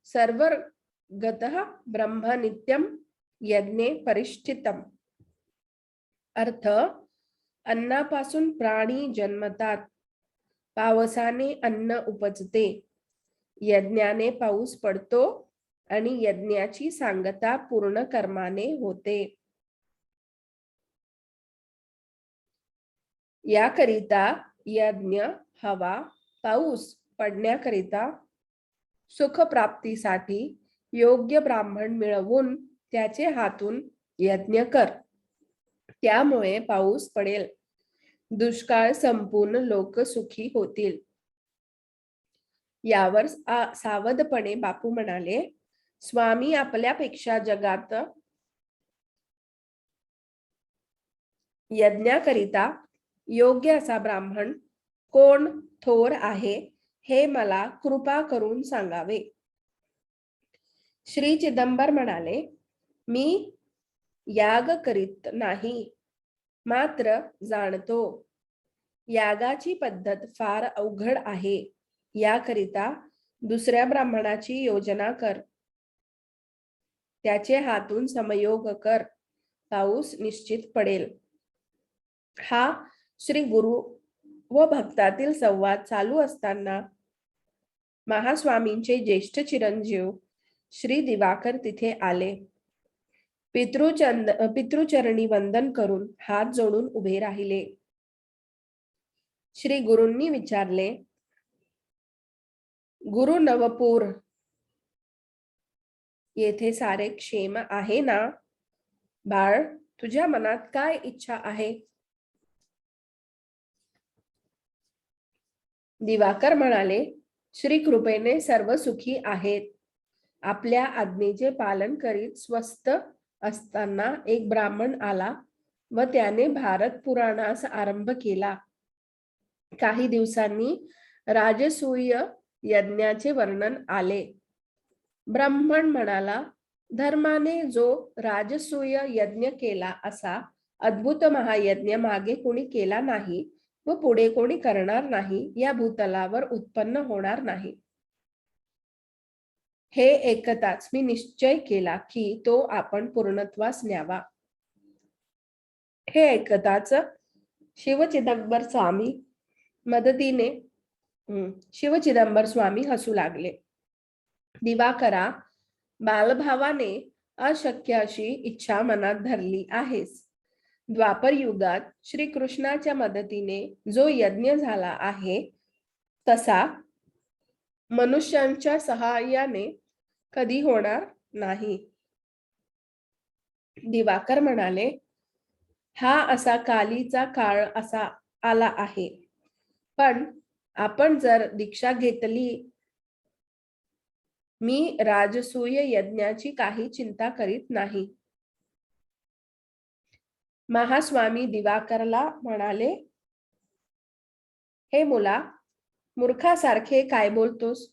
सर्वगतः ब्रह्म नित्यम यज्ञे परिष्ठितम्. अर्थ, अन्नापासून प्राणी जन्मतात, पावसाने अन्न उपजते, यज्ञाने पाऊस पडतो आणि यज्ञाची सांगता पूर्ण कर्माने होते. याकरिता यज्ञ, हवा, पाऊस पडण्याकरिता सुखप्राप्तीसाठी योग्य ब्राह्मण मिळवून त्याचे हातून यज्ञ कर. त्यामुळे पाऊस पडेल, दुष्काळ संपून लोक सुखी होतील. यावर सावधपणे बापू म्हणाले, स्वामी, आपल्यापेक्षा जगात यज्ञाकरिता योग्य असा ब्राह्मण कोण थोर आहे हे मला कृपा करून सांगावे. श्री चिदंबर म्हणाले, मी याग करीत नाही, मात्र जाणतो यागाची पद्धत फार अवघड आहे. याकरिता दुसऱ्या ब्राह्मणाची योजना कर, त्याचे हातून समयोग कर, पाऊस निश्चित पडेल. हा श्री गुरु व भक्तातील संवाद चालू असताना महास्वामींचे ज्येष्ठ चिरंजीव श्री दिवाकर तिथे आले. पितृचरणी वंदन करून हात जोडून उभे राहिले. श्री गुरूंनी विचारले, गुरु नवपूर, येथे सारे क्षेम आहे ना? बाळ, तुझ्या मनात काय इच्छा आहे? दिवाकर म्हणाले, श्री कृपेने सर्व सुखी आहेत. आपल्या आज्ञेचे पालन करीत स्वस्थ असताना एक ब्राह्मण आला व त्याने भारत पुराणास आरंभ केला. काही दिवसांनी राजसूय यज्ञाचे वर्णन आले. ब्राह्मण म्हणाला, धर्माने जो राजसूय यज्ञ केला असा अद्भुत महायज्ञ मागे कोणी केला नाही व पुढे कोणी करणार नाही, या भूतलावर उत्पन्न होणार नाही. हे ऐकताच मी निश्चय केला की तो आपण पूर्णत्वास न्यावा. हे ऐकताच शिवचिदंबर स्वामी हसू लागले. दिवाकरा, बालभावाने अशक्य अशी इच्छा मनात धरली आहेस. द्वापर युगात श्री कृष्णाच्या मदतीने जो यज्ञ झाला आहे तसा मनुष्यांच्या सहाय्याने कधी होणार नाही. दिवाकर म्हणाले, हा असा कालीचा काळ असा आला आहे, पण आपण जर दीक्षा घेतली, मी राजसूय यज्ञाची काही चिंता करीत नाही. महास्वामी दिवाकरला म्हणाले, हे मुला, मूर्खासारखे काय बोलतोस?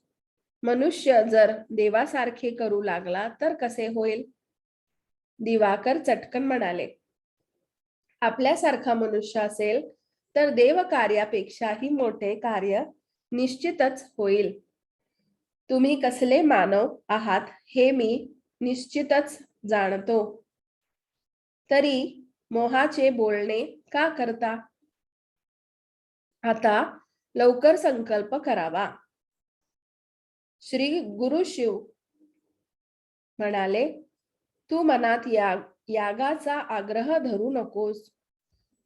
मनुष्य जर देवासारखे करू लागला तर कसे होईल? दिवाकर चटकन म्हणाले, आपल्यासारखा मनुष्य असेल तर देव कार्यापेक्षाही मोठे कार्य निश्चितच होईल. तुम्ही कसले मानव आहात हे मी निश्चितच जाणतो, तरी मोहाचे बोलणे का करता? आता लवकर संकल्प करावा. श्री गुरु शिव म्हणाले, तू मनात यागाचा आग्रह धरू नकोस.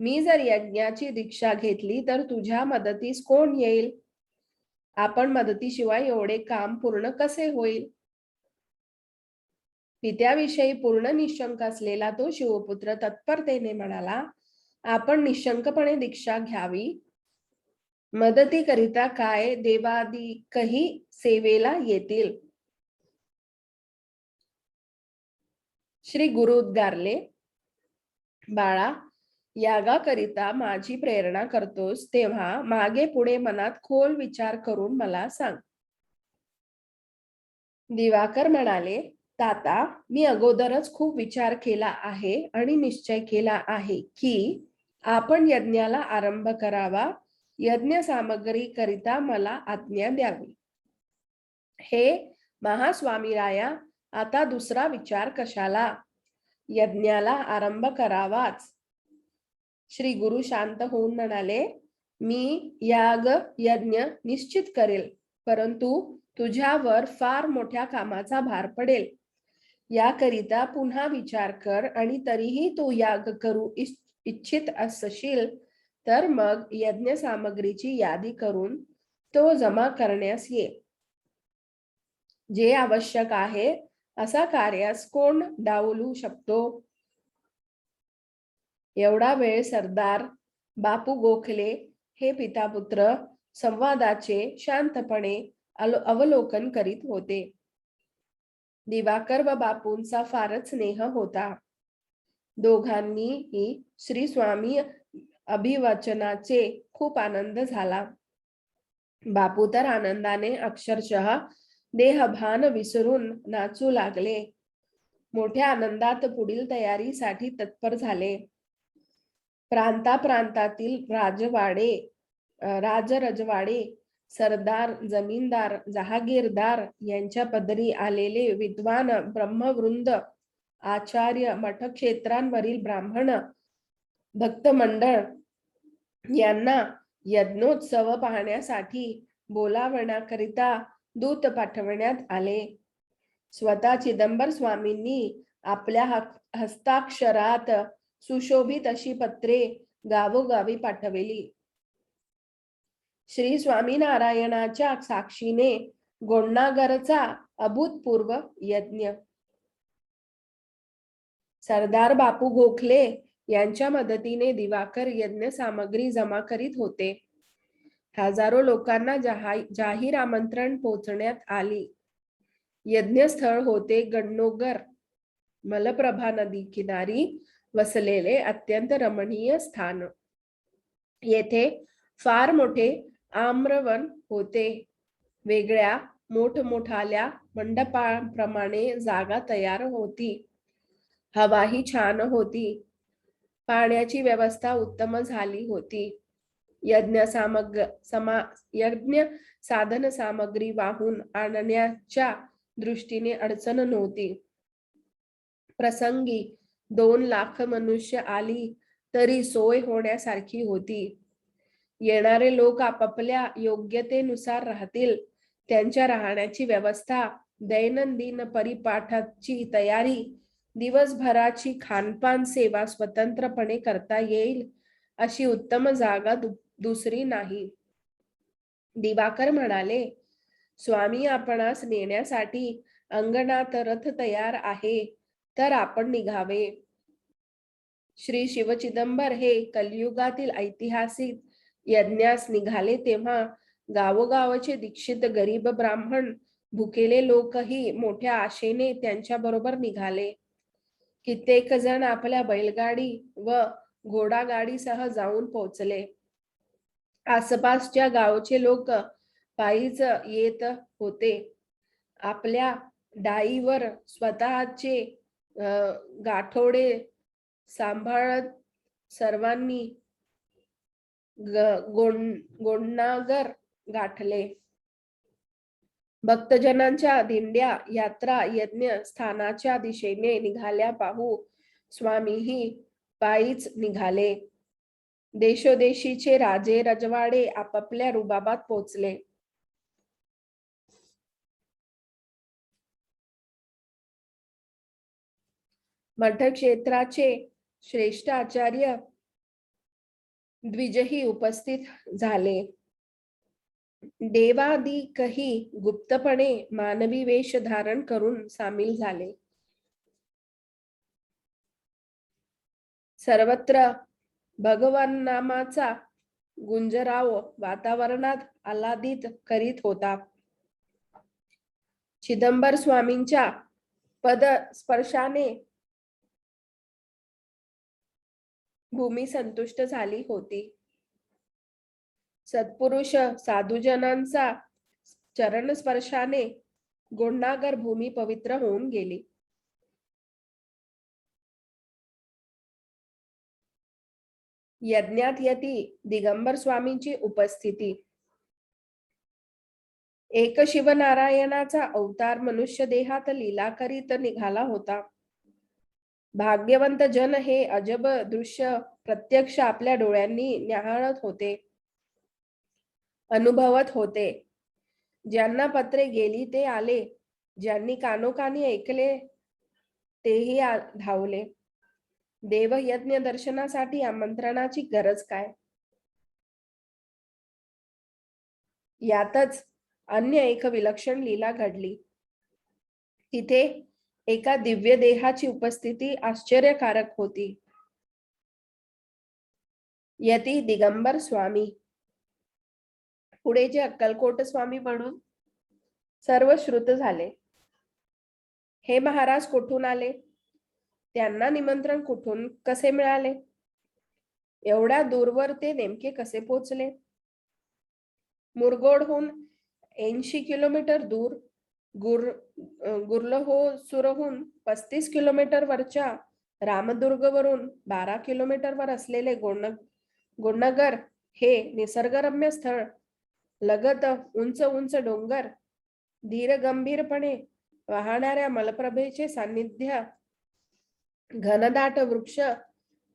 मी जर यज्ञाची दीक्षा घेतली तर तुझ्या मदतीस कोण येईल? आपण मदतीशिवाय एवढे काम पूर्ण कसे होईल? पित्याविषयी पूर्ण निशंक असलेला तो शिवपुत्र तत्परतेने म्हणाला, आपण निशंकपणे दीक्षा घ्यावी. मदतीकरिता काय देवादिकही सेवेला येतील. श्री गुरु उद्गारले, बाळा, यागाकरिता माझी प्रेरणा करतोस तेव्हा मागे पुढे मनात खोल विचार करून मला सांग. दिवाकर म्हणाले, ताता, मी अगोदरच खूप विचार केला आहे आणि निश्चय केला आहे की आपण यज्ञाला आरंभ करावा. यज्ञ सामग्री करिता मला आज्ञा द्यावी. हे महास्वामी राया, आता दुसरा विचार कशाला? यज्ञाला आरंभ करावाच. श्री गुरु शांत होऊन म्हणाले, मी याग यज्ञ निश्चित करेल, परंतु तुझ्यावर फार मोठ्या कामाचा भार पडेल. याकरिता पुन्हा विचार कर आणि तरीही तू याग करू इच्छित असशील तर मग यज्ञ सामग्रीची यादी करून तो जमा करण्यास ये. जे आवश्यक आहे असा कार्यास कोण डावलू शकतो? एवढा वेळ सरदार बापू गोखले हे पितापुत्र संवादाचे शांतपणे अवलोकन करीत होते. दिवाकर व बापूंचा फारच स्नेह होता. दोघांनीही श्री स्वामी अभिवचनाचे खूप आनंद झाला. बापू तर आनंदाने अक्षरशः देहभान विसरून नाचू लागले. मोठ्या आनंदात पुढील तयारीसाठी तत्पर झाले. प्रांताप्रांतातील राजरजवाडे, सरदार, जमीनदार, जहागीरदार यांच्या पदरी आलेले विद्वान ब्रह्मवृंद, आचार्य, मठक्षेत्रांवरील ब्राह्मण, भक्त मंडळ यांना यज्ञोत्सव पाहण्यासाठी बोलावण्याकरिता दूत पाठवण्यात आले. स्वतः चिदंबर स्वामींनी आपल्या हस्ताक्षरात सुशोभित अशी पत्रे गावोगावी पाठवली. श्री स्वामीनारायणाच्या साक्षीने गोण्णागरचा अभूतपूर्व यज्ञ. सरदार बापू गोखले यांच्या मदतीने दिवाकर यज्ञ सामग्री जमा करीत होते. हजारो लोकांना जाहीर आमंत्रण पोचण्यात आली. यज्ञस्थळ होते गण्णोगर, मलप्रभा नदी किनारी वसलेले अत्यंत रमणीय स्थान. येथे फार मोठे आम्रवन होते. वेगळ्या मोठमोठाल्या मंडपाप्रमाणे जागा तयार होती. हवाही छान होती. पाण्याची व्यवस्था उत्तम झाली होती. यज्ञ साधन सामग्री वाहून आणण्याच्या दृष्टीने अडचण नव्हती. प्रसंगी 2 लाख मनुष्य आली तरी सोय होण्यासारखी होती. येणारे लोक आपापल्या योग्यतेनुसार राहतील. त्यांच्या राहण्याची व्यवस्था, दैनंदिन परिपाठाची तयारी, दिवसभराची खानपान सेवा स्वतंत्रपणे करता येईल अशी उत्तम जागा दुसरी नाही. दिवाकर म्हणाले, स्वामी आपणास नेण्यासाठी अंगणात रथ तयार आहे, तर आपण निघावे. श्री शिवचिदंबर हे कलियुगातील ऐतिहासिक यज्ञास निघाले तेव्हा गावोगावचे दीक्षित गरीब ब्राह्मण, भुकेले लोकही मोठ्या आशेने त्यांच्या बरोबर निघाले. कित्येक जण आपल्या बैलगाडी व घोडागाडीसह जाऊन पोहोचले. आसपासच्या गावचे लोक पायीच येत होते. आपल्या डाईवर स्वतःचे गाठोडे सांभाळत सर्वांनी गोण्णागर गाठले. भक्तजनांच्या दिंड्या यात्रा यज्ञ स्थानाच्या दिशेने निघाल्या पाहू स्वामीही पायीच निघाले. देशोदेशीचे राजे रजवाडे आपापल्या रुबाबात पोचले. मठक्षेत्राचे श्रेष्ठ आचार्य द्विजही उपस्थित झाले. देवादिकही गुप्तपणे मानवी वेश धारण करून सामील झाले. सर्वत्र भगवान नामाचा गुंजराव वातावरणात आल्हादित करीत होता. चिदंबर स्वामींच्या पद स्पर्शाने भूमी संतुष्ट झाली होती. सत्पुरुष साधुजनांचा चरण स्पर्शाने गोंडागर भूमी पवित्र होऊन गेली. यज्ञात यती दिगंबर स्वामींची उपस्थिती. एक शिवनारायणाचा अवतार मनुष्य देहात लीला करीत निघाला होता. भाग्यवंत जन हे अजब दृश्य प्रत्यक्ष आपल्या डोळ्यांनी न्याहाळत होते, अनुभवत होते. ज्यांना पत्रे गेली ते आले, ज्यांनी कानोकानी ऐकले तेही धावले. देवयज्ञ दर्शनासाठी आमंत्रणाची गरज काय? यातच अन्य एक विलक्षण लीला घडली. तिथे एका दिव्य देहाची उपस्थिती आश्चर्यकारक होती. यती दिगंबर स्वामी, पुढे जे अक्कलकोट स्वामी म्हणून सर्व श्रुत झाले. हे महाराज कुठून आले? त्यांना निमंत्रण कुठून कसे मिळाले? एवढ्या दूरवर ते नेमके कसे पोचले? मुरगोडहून 80 किलोमीटर दूर, गुर्लहोसुरहून 35 किलोमीटर वरच्या रामदुर्गवरून 12 किलोमीटर वर असलेले गोंडनगर हे निसर्गरम्य स्थळ, लगत उंच उंच डोंगर, धीर गंभीरपणे वाहणाऱ्या मलप्रभेचे सान्निध्य, घनदाट वृक्ष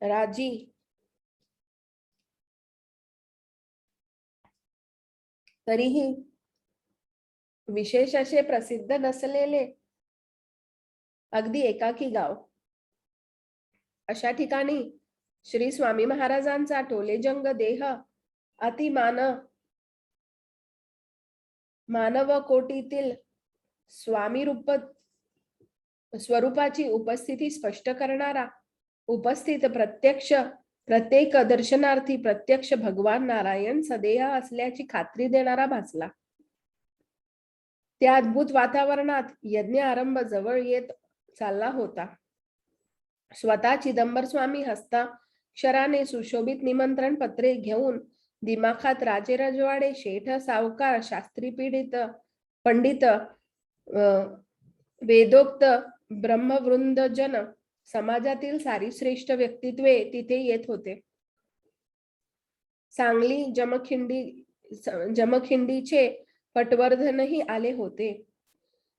राजी, तरीही विशेष असे प्रसिद्ध नसलेले अगदी एकाकी गाव. अशा ठिकाणी श्री स्वामी महाराजांचा टोलेजंग देह मानव कोटीतील स्वामी रूप स्वरूपाची उपस्थिती स्पष्ट करणारा, उपस्थित प्रत्येक दर्शनार्थी प्रत्यक्ष भगवान नारायण सदेह असल्याची खात्री देणारा भासला. त्या अद्भुत वातावरणात यज्ञ आरंभ जवळ येत चालला होता. स्वतः चिदंबर स्वामी हस्ताक्षराने सुशोभित निमंत्रण पत्रे घेऊन दिमाखात राजे रजवाडे, शेठ, सावकार, शास्त्री, पंडित, वेदोक्त ब्रह्मवृंदजन, समाजातील सारी श्रेष्ठ व्यक्तित्वे तिथे येत होते. सांगली जमखिंडीचे पटवर्धनही आले होते.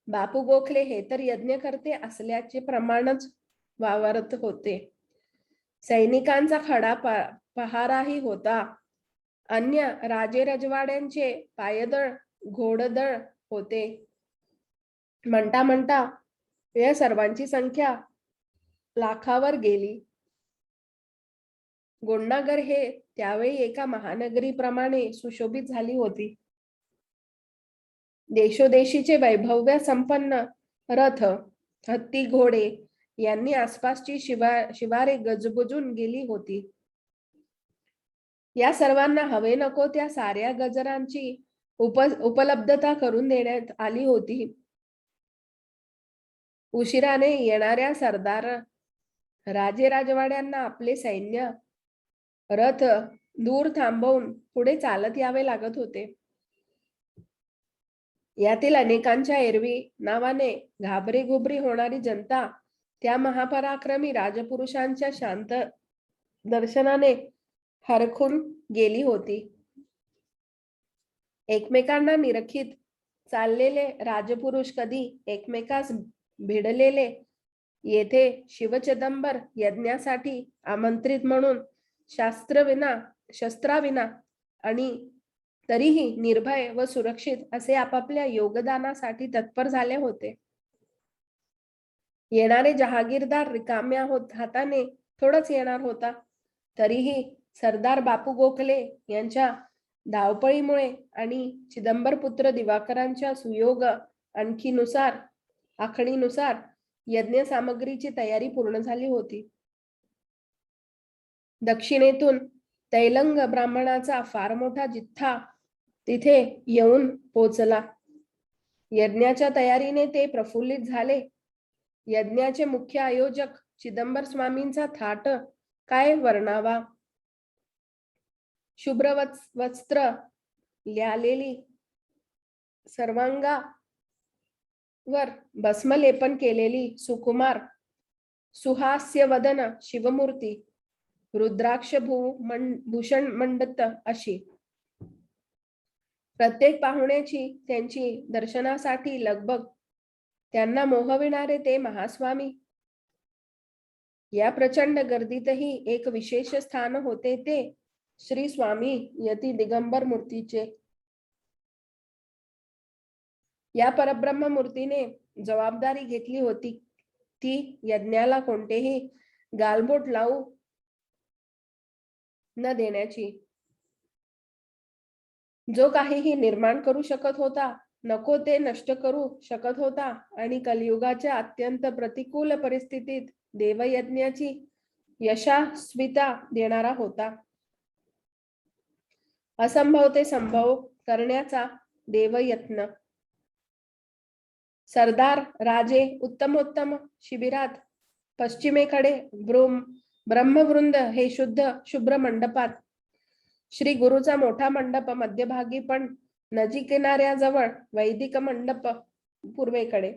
बापू गोखले हे तर यज्ञकर्ते असल्याचे प्रमाणच वावरत होते. सैनिकांचा खडा पहाराही होता. अन्य राजे रजवाड्यांचे पायदळ, घोडदळ होते. म्हणता या सर्वांची संख्या लाखावर गेली. गोंडनगर हे त्यावेळी एका महानगरीप्रमाणे सुशोभित झाली होती. देशोदेशीचे वैभव्य संपन्न रथ, हत्ती, घोडे यांनी आसपासची शिवारे गजबजून गेली होती. या सर्वांना हवे नको त्या साऱ्या गजरांची उपलब्धता करून देण्यात आली होती. उशिराने येणाऱ्या सरदार राजे राजवाड्यांना आपले सैन्य रथ दूर थांबवून पुढे चालत यावे लागत होते. यातील अनेकांच्या एरवी नावाने घाबरी होणारी जनता त्या महापराक्रमी राजपुरुषांच्या शांत दर्शनाने हरखून गेली होती. एकमेकांना निरखित चाललेले राजपुरुष कधी एकमेकास भिडलेले येथे शिवचिदंबर यज्ञासाठी आमंत्रित म्हणून शस्त्राविना आणि तरीही निर्भय व सुरक्षित असे आपापल्या योगदानासाठी तत्पर झाले होते. येणारे जहागीरदार रिकाम्या हाताने थोडंच येणार होता. तरीही सरदार बापू गोखले यांच्या धावपळीमुळे आणि चिदंबर पुत्र दिवाकरांच्या सुयोग आखणीनुसार यज्ञ सामग्रीची तयारी पूर्ण झाली होती. दक्षिणेतून तैलंग ब्राह्मणाचा फार मोठा जिथ्था तिथे येऊन पोचला. यज्ञाच्या तयारीने ते प्रफुल्लित झाले. यज्ञाचे मुख्य आयोजक चिदंबर स्वामींचा थाट काय वर्णावा. शुभ्र वस्त्र ल्यालेली सर्वांगावर भस्मलेपन केलेली सुकुमार सुहास्यवदन शिवमूर्ती रुद्राक्ष भूषण मंडत अशी. प्रत्येक पाहुण्याची त्यांची दर्शनासाठी लगबग. त्यांना मोहविणारे ते महास्वामी. या प्रचंड गर्दीतही एक विशेष स्थान होते ते श्री स्वामी यती दिगंबर मूर्तीचे. या परब्रह्म मूर्तीने जबाबदारी घेतली होती ती यज्ञाला कोणतेही गालबोट लावू न देण्याची. जो काहीही निर्माण करू शकत होता, नको ते नष्ट करू शकत होता आणि कलियुगाच्या अत्यंत प्रतिकूल परिस्थितीत देवयज्ञाची यशस्वीता देणारा होता. असंभव ते संभव करण्याचा देवयत्न. सरदार राजे उत्तमोत्तम शिबिरात पश्चिमेकडे ब्रह्मवृंद हे शुभ्र मंडपात, श्री गुरुचा मोठा मंडप मध्यभागी, पण नदी किनाऱ्याजवळ वैदिक मंडप पूर्वेकडे.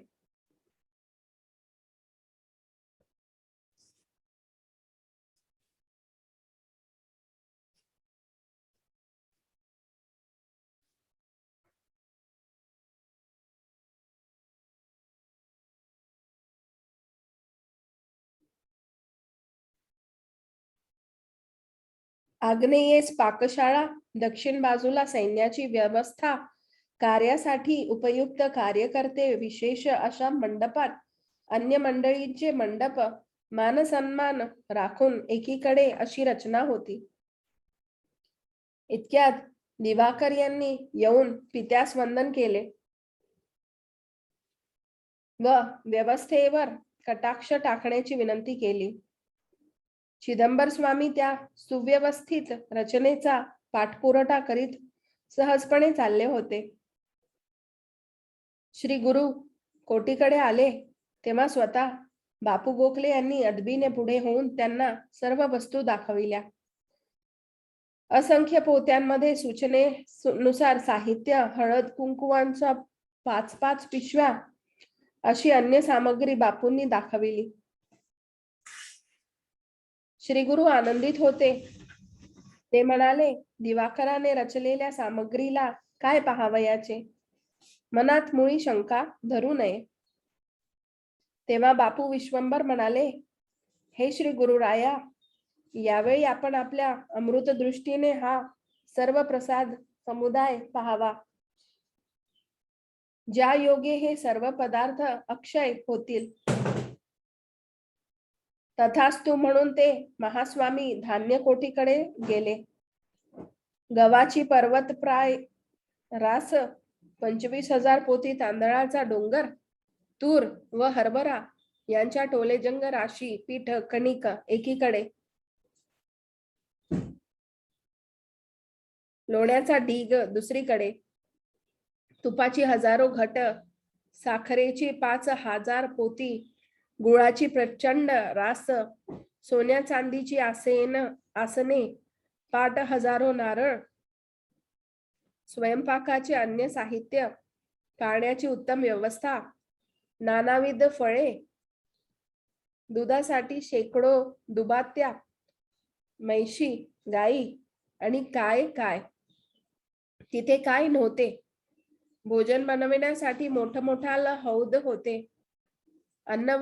आग्नेयेस पाकशाळा, दक्षिण बाजूला सैन्याची व्यवस्था, कार्यासाठी उपयुक्त कार्यकर्ते विशेष अशा मंडपात अन्य मंडळींचे मंडप मानसन्मान राखून एकीकडे अशी रचना होती. इतक्यात दिवाकर यांनी येऊन पित्यास वंदन केले व व्यवस्थेवर कटाक्ष टाकण्याची विनंती केली. चिदंबर स्वामी त्या सुव्यवस्थित रचनेचा पाठपुरावा करीत सहजपणे चालले होते. श्री गुरु कोटीकडे आले तेव्हा स्वतः बापू गोखले यांनी अदबीने पुढे होऊन त्यांना सर्व वस्तू दाखविल्या. असंख्य पोत्यांमध्ये सूचनेनुसार साहित्य, हळद कुंकुवांच्या 5-5 पिशव्या अशी अन्य सामग्री बापूंनी दाखविली. श्री गुरु आनंदित होते. ते म्हणाले, दिवाकराने रचलेल्या सामग्रीला काय पाहावयाचे, मनात मुळी शंका धरू नये. तेव्हा बापू विश्वंभर म्हणाले, हे श्री गुरुराया, यावेळी आपण आपल्या अमृत दृष्टीने हा सर्व प्रसाद समुदाय पाहावा. ज्या योगे हे सर्व पदार्थ अक्षय होतील. तथास्तु म्हणून ते महास्वामी धान्य कोठीकडे गेले. गव्हाची पर्वतप्राय रास, 25,000 पोती तांदळाचा डोंगर, तूर व हरभरा यांच्या टोलेजंग राशी, पीठ कणिक एकीकडे, लोण्याचा ढीग दुसरीकडे, तुपाची हजारो घट, साखरेची 5,000 पोती, गुळाची प्रचंड रास, सोन्या चांदीची आसने, 5 हजारो नारळ, स्वयंपाकाचे अन्य साहित्य, पाण्याची उत्तम व्यवस्था, नानाविध फळे, दुधासाठी शेकडो दुबात्या, म्हैशी, गाई आणि काय काय तिथे काय नव्हते. भोजन बनविण्यासाठी मोठमोठाला हौद होते. अन्न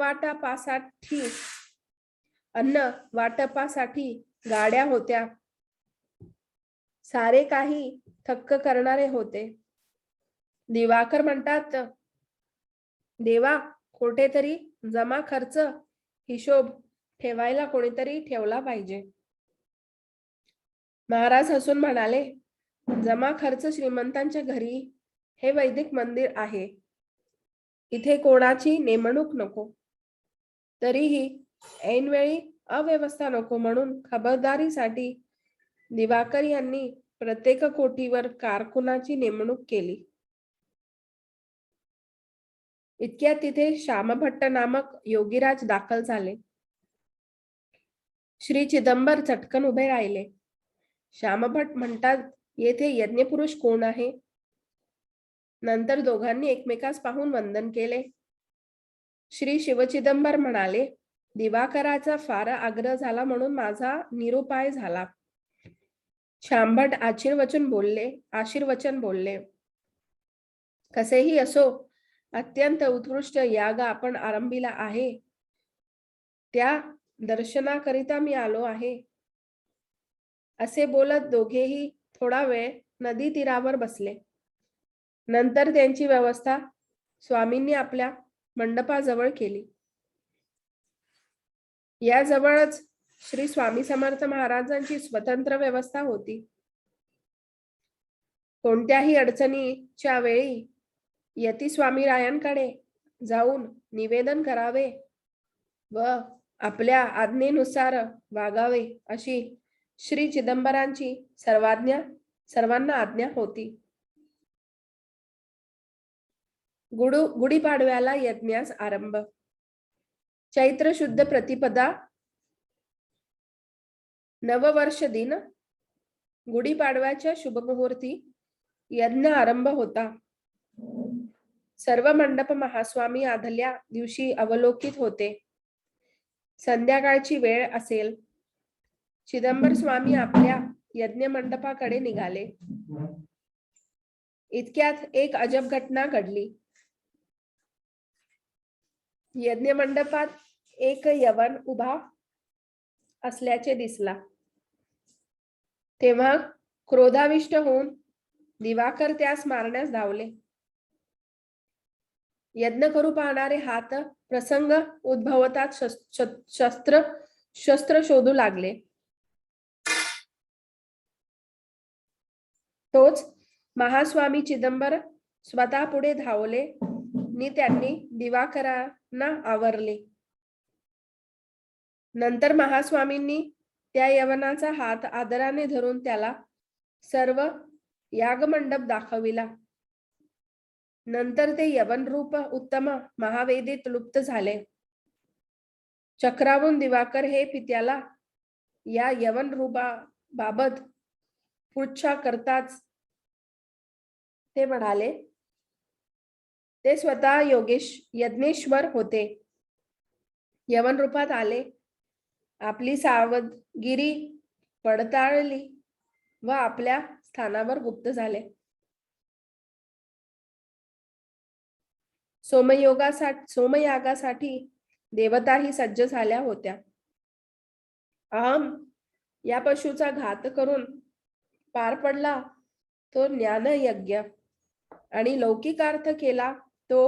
वाटपासाठी गाड्या होत्या. सारे काही थक्क करणारे होते. दिवाकर म्हणतात, देवा, कुठेतरी जमा खर्च हिशोब ठेवायला कोणीतरी ठेवला पाहिजे. महाराज हसून म्हणाले, जमा खर्च श्रीमंतांच्या घरी हे वैदिक मंदिर आहे, इथे कोणाची नेमणूक नको. तरीही ऐनवेळी अव्यवस्था नको म्हणून खबरदारीसाठी दिवाकर यांनी प्रत्येक कोठीवर कारकुनाची नेमणूक केली. इतक्यात तिथे श्यामभट्ट नामक योगीराज दाखल झाले. श्री चिदंबर चटकन उभे राहिले. श्यामभट म्हणतात, येथे यज्ञपुरुष कोण आहे? नंतर दोघांनी एकमेकास पाहून वंदन केले. श्री शिवचिदंबर म्हणाले, दिवाकराचा फार आग्रह झाला म्हणून माझा निरुपाय झाला. श्यामभट आशीर्वचन बोलले, कसेही असो, अत्यंत उत्कृष्ट याग आपण आरंभिला आहे, त्या दर्शनाकरिता मी आलो आहे. असे बोलत दोघेही थोडा वेळ नदी तीरावर बसले. नंतर त्यांची व्यवस्था स्वामींनी आपल्या मंडपाजवळ केली. याजवळच श्री स्वामी समर्थ महाराजांची स्वतंत्र व्यवस्था होती. कोणत्याही अडचणीच्या वेळी यती स्वामीरायांकडे जाऊन निवेदन करावे व आपल्या आज्ञेनुसार वागावे अशी श्री चिदंबरांची सर्वांना आज्ञा होती. गुढीपाडव्याला यज्ञास आरंभ. चैत्र शुद्ध प्रतिपदा, नववर्ष दिन, गुढीपाडव्याच्या शुभमुहूर्ती यज्ञ आरंभ होता. सर्व मंडप महास्वामी आदल्या दिवशी अवलोकित होते. संध्याकाळची वेळ असेल. चिदंबर स्वामी आपल्या यज्ञ मंडपाकडे निघाले. इतक्यात एक अजब घटना घडली. यज्ञ मंडपात एक यवन उभा असल्याचे दिसला. तेव्हा क्रोधाविष्ट होऊन दिवाकर त्यास मारण्यास धावले. यज्ञ करू पाहणारे हात प्रसंग उद्भवतात शस्त्र शोधू लागले. तोच महास्वामी चिदंबर स्वतः पुढे धावले आणि त्यांनी दिवाकरांना आवरले. नंतर महास्वामींनी त्या यवनाचा हात आदराने धरून त्याला सर्व यागमंडप दाखविला. नंतर ते यवन रूप उत्तम महावेदीत लुप्त झाले. चक्रावून दिवाकर हे पित्याला या यवन रूपाबाबत पृच्छा करताच ते म्हणाले, ते स्वतः यज्ञेश्वर होते. यवन रूपात आले, आपली सावधगिरी पडताळली व आपल्या स्थानावर गुप्त झाले. सोमयागासाठी देवताही सज्ज झाल्या होत्या. अहम या पशुचा घात करून पार पडला तो ज्ञानयज्ञ आणि लौकिकार्थ केला तो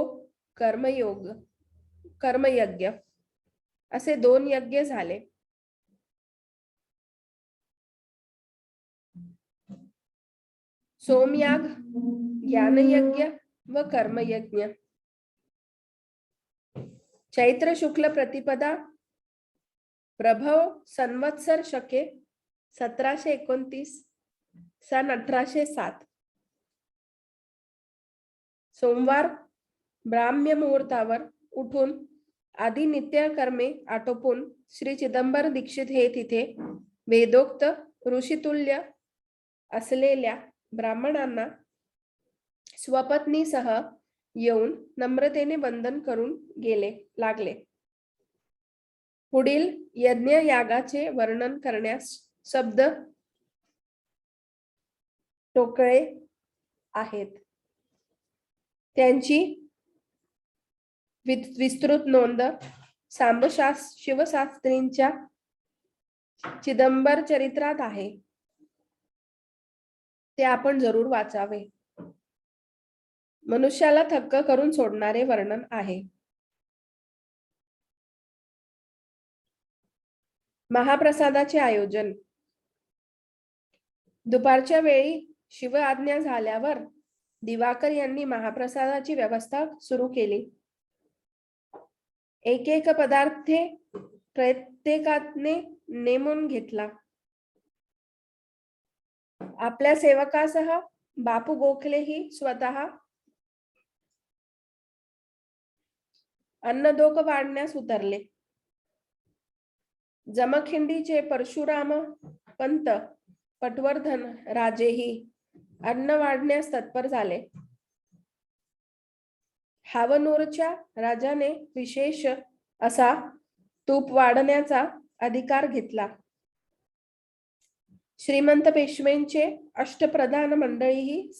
कर्मयज्ञ असे 2 यज्ञ झाले. सोमयाग, ज्ञानयज्ञ व कर्मयज्ञ. चैत्र शुक्ल प्रतिपदा, प्रभव संवत्सर शके 1729 सन 1807. सोमवार ब्राह्म्य मुहूर्तावर उठून आधी नित्य कर्मे आटोपून श्री चिदंबर दीक्षित हे तिथे वेदोक्त ऋषितुल्य असलेल्या ब्राह्मणांना स्वपत्नीसह येऊन नम्रतेने वंदन करून लागले. पुढील यज्ञ यागाचे वर्णन करण्यास शब्द टोकळे आहेत. त्यांची विस्तृत नोंद शिवशास्त्रींच्या चिदंबर चरित्रात आहे. ते आपण जरूर वाचावे. मनुष्याला थक्क करून सोडणारे वर्णन आहे. महाप्रसादाचे आयोजन. दुपारच्या वेळी शिव आज्ञा झाल्यावर दिवाकर यांनी महाप्रसादाची व्यवस्था सुरू केली. एक एक पदार्थ प्रत्येकाने नेमून घेतला. आपल्या सेवकासह बापू गोखलेही स्वतः अन्नदोक वाढण्यास उतरले. जमखिंडीचे परशुराम पंत पटवर्धन राजेही अन्न वाढण्यास तत्पर झाले. हावनूरच्या राजाने विशेष असा तूप वाढण्याचा अधिकार घेतला. श्रीमंत पेशवेंचे अष्टप्रधान मंडळीही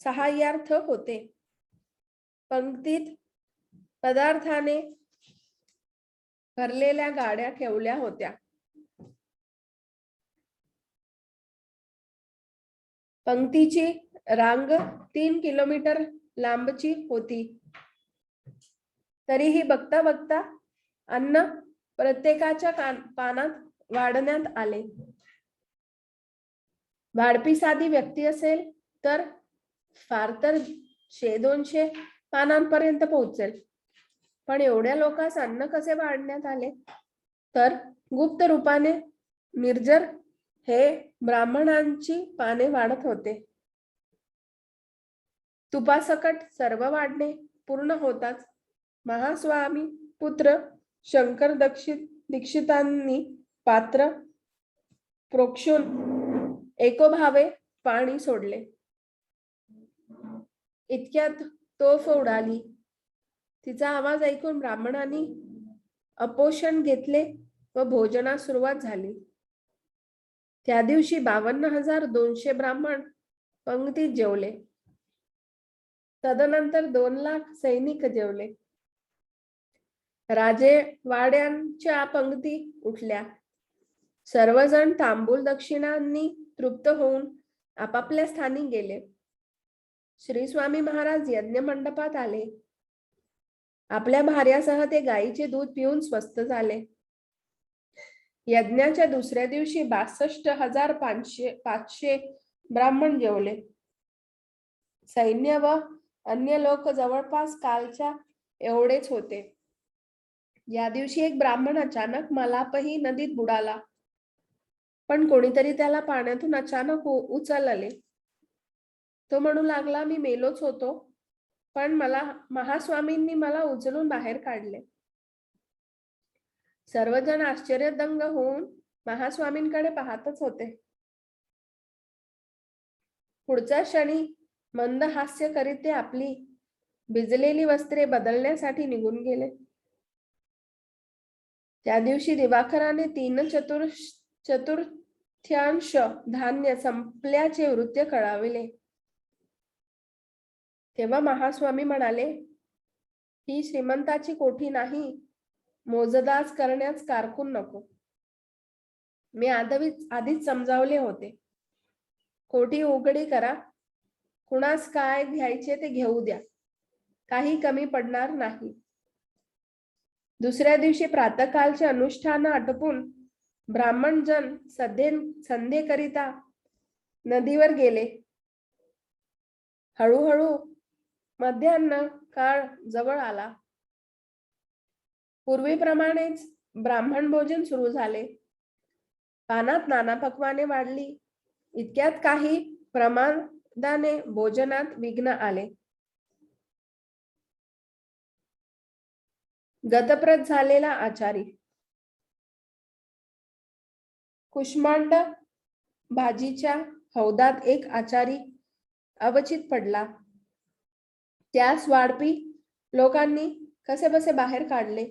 सहाय्यार्थ होते. पंक्तीत पदार्थाने भरलेल्या गाड्या ठेवल्या होत्या. पंक्तीची रांग 3 किलोमीटर लांबची होती. तरीही बघता बघता अन्न प्रत्येकाच्या पानात वाढण्यात आले. वाढपी साधी व्यक्ती असेल तर फार तर 100-200 पानांपर्यंत पोहोचेल. पण एवढ्या लोकांस अन्न कसे वाढण्यात आले? तर गुप्त रूपाने निर्जर हे ब्राह्मणांची पाने वाढत होते. तुपासकट सर्व वाढणे पूर्ण होताच महास्वामी पुत्र शंकर दीक्षितांनी पात्र प्रोक्षून एकोभावे पाणी सोडले. इतक्यात तोफ उडाली. तिचा आवाज ऐकून ब्राह्मणांनी अपोषण घेतले व भोजनास सुरुवात झाली. त्या दिवशी 52,200 ब्राह्मण पंक्तीत जेवले. तदनंतर 2 लाख सैनिक जेवले. राजेवाड्यांच्या पंक्ती उठल्या. सर्वजण तांबूल दक्षिणांनी तृप्त होऊन आपापल्या स्थानी गेले. श्री स्वामी महाराज यज्ञ मंडपात आले. आपल्या भार्यासह ते गायीचे दूध पिऊन स्वस्थ झाले. यज्ञाच्या दुसऱ्या दिवशी 62,500 ब्राह्मण जेवले. सैन्य व अन्य लोक जवळपास कालच्या एवढेच होते. या दिवशी एक ब्राह्मण अचानक मलापही नदीत बुडाला. पण कोणीतरी त्याला पाण्यातून अचानक उचलले. तो म्हणू लागला, मी मेलोच होतो, पण महास्वामींनी मला उचलून बाहेर काढले. सर्वजण आश्चर्यदंग होऊन महास्वामींकडे पाहतच होते. पुढच्या क्षणी मंद हास्य करीत ते आपली भिजलेली वस्त्रे बदलण्यासाठी निघून गेले. त्या दिवशी दिवाकराने 3/4 धान्य संपल्याचे वृत्त कळविले. तेव्हा महास्वामी म्हणाले, ही श्रीमंताची कोठी नाही, मोजदास करण्यास कारकून नको. मी आधीच समजावले होते. कोठी उघडी करा, कुणास काय घ्यायचे ते घेऊ द्या, काही कमी पडणार नाही. दुसऱ्या दिवशी प्रातःकालचे अनुष्ठान आटपून ब्राह्मणजन संध्येकरिता नदीवर गेले. हळूहळू मध्यान्ह काळ जवळ आला. पूर्वीप्रमाणेच ब्राह्मण भोजन सुरू झाले. पानात नाना पक्वाने वाढली. इतक्यात काही प्रमादाने भोजनात विघ्न आले. गतप्रत झालेला आचारी कुष्मांड भाजीच्या हौदात एक आचारी अवचित पडला. त्यास वाढपी लोकांनी कसेबसे बाहेर काढले.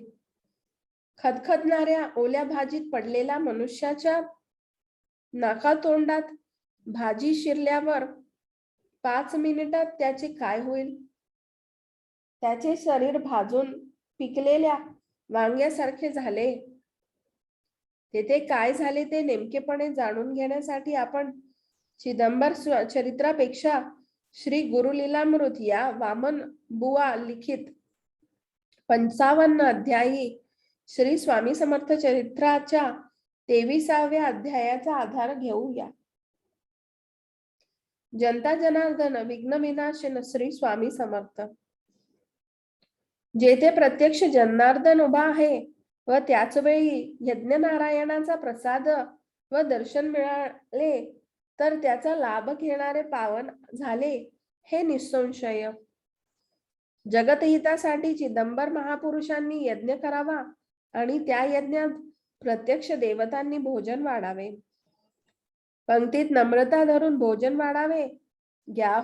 खदखदणाऱ्या ओल्या भाजीत पडलेला मनुष्याच्या नाकातोंडात भाजी शिरल्यावर 5 मिनिटात त्याचे काय होईल? त्याचे शरीर भाजून पिकलेल्या वांग्यासारखे झाले. तेथे काय झाले ते नेमकेपणे जाणून घेण्यासाठी आपण चिदंबर चरित्रापेक्षा श्री गुरुलीलामृत या वामन बुवा लिखित 55 अध्यायी श्री स्वामी समर्थ चरित्राच्या 23व्या अध्यायाचा आधार घेऊया. जनता जनार्दन विघ्न विनाशन श्री स्वामी समर्थ. जेथे प्रत्यक्ष जनार्दन उभा आहे व त्याच वेळी यज्ञ नारायणाचा प्रसाद व दर्शन मिळाले तर त्याचा लाभ घेणारे पावन झाले हे निसंशय. जगतहितासाठी चिदंबर महापुरुषांनी यज्ञ करावा आणि त्या यज्ञात प्रत्यक्ष देवतांनी भोजन वाढावे. पंक्तीत नम्रता धरून भोजन वाढावे. घ्या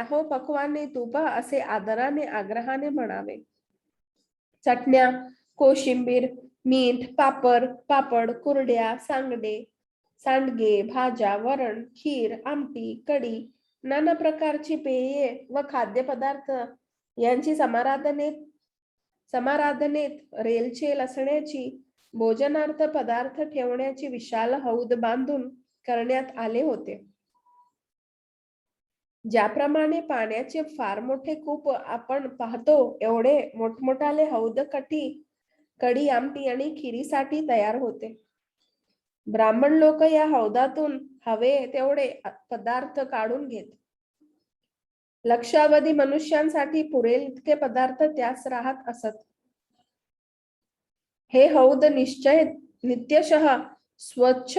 हो पक्वाने तूप असे आदराने आग्रहाने म्हणावे. चटण्या, कोशिंबीर, मीठ, पापड, कुरड्या, सांडगे, भाज्या, वरण, खीर, आमटी, कढी, नाना प्रकारची पेये व खाद्यपदार्थ यांची समाराधनेत रेलचेल असण्याची भोजनार्थ पदार्थ ठेवण्याची विशाल हौद बांधून करण्यात आले होते. ज्याप्रमाणे पाण्याचे फार मोठे कूप आपण पाहतो एवढे मोठमोठाले हौद कढी, आमटी आणि खिरीसाठी तयार होते. ब्राह्मण लोक या हौदातून हवे तेवढे पदार्थ काढून घेत. लक्षावधी मनुष्यांसाठी पुरेल इतके पदार्थ त्यास राहत असत. हे हौद नित्यशः स्वच्छ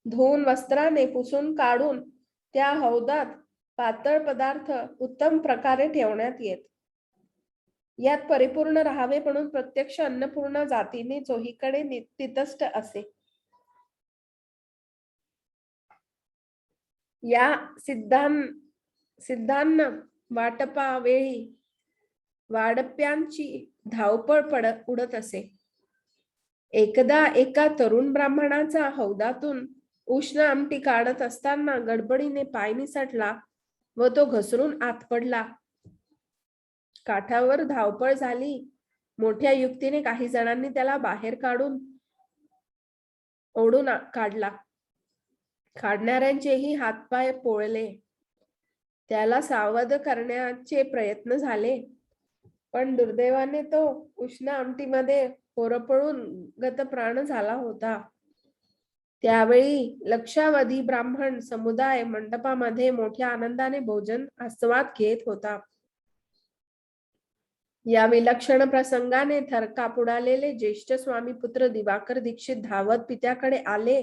धुवून वस्त्राने पुसून काढून त्या हौदात पातळ पदार्थ उत्तम प्रकारे ठेवण्यात येत. यात परिपूर्ण राहावे म्हणून प्रत्यक्ष अन्नपूर्णा जातीने चोहीकडे तितस्त असे. या सिद्धांना वाटपावेळी वाडप्यांची धावपळ उडत असे. एकदा एका तरुण ब्राह्मणाचा हौदातून उष्ण आमटी काढत असताना गडबडीने पाय निसटला व तो घसरून आत पडला. काठावर धावपळ झाली. मोठ्या युक्तीने काही जणांनी त्याला बाहेर ओढून काढला. काढणाऱ्यांचेही हातपाय पोळले. त्याला सावध करण्याचे प्रयत्न झाले, पण दुर्दैवाने तो उष्ण आमटीमध्ये होरपळून गतप्राण झाला होता. त्यावेळी लक्षावधी ब्राह्मण समुदाय मंडपामध्ये मोठ्या आनंदाने भोजन आस्वाद घेत होता. या विलक्षण प्रसंगाने थरकाप उडालेले ज्येष्ठ स्वामी पुत्र दिवाकर दीक्षित धावत पित्याकडे आले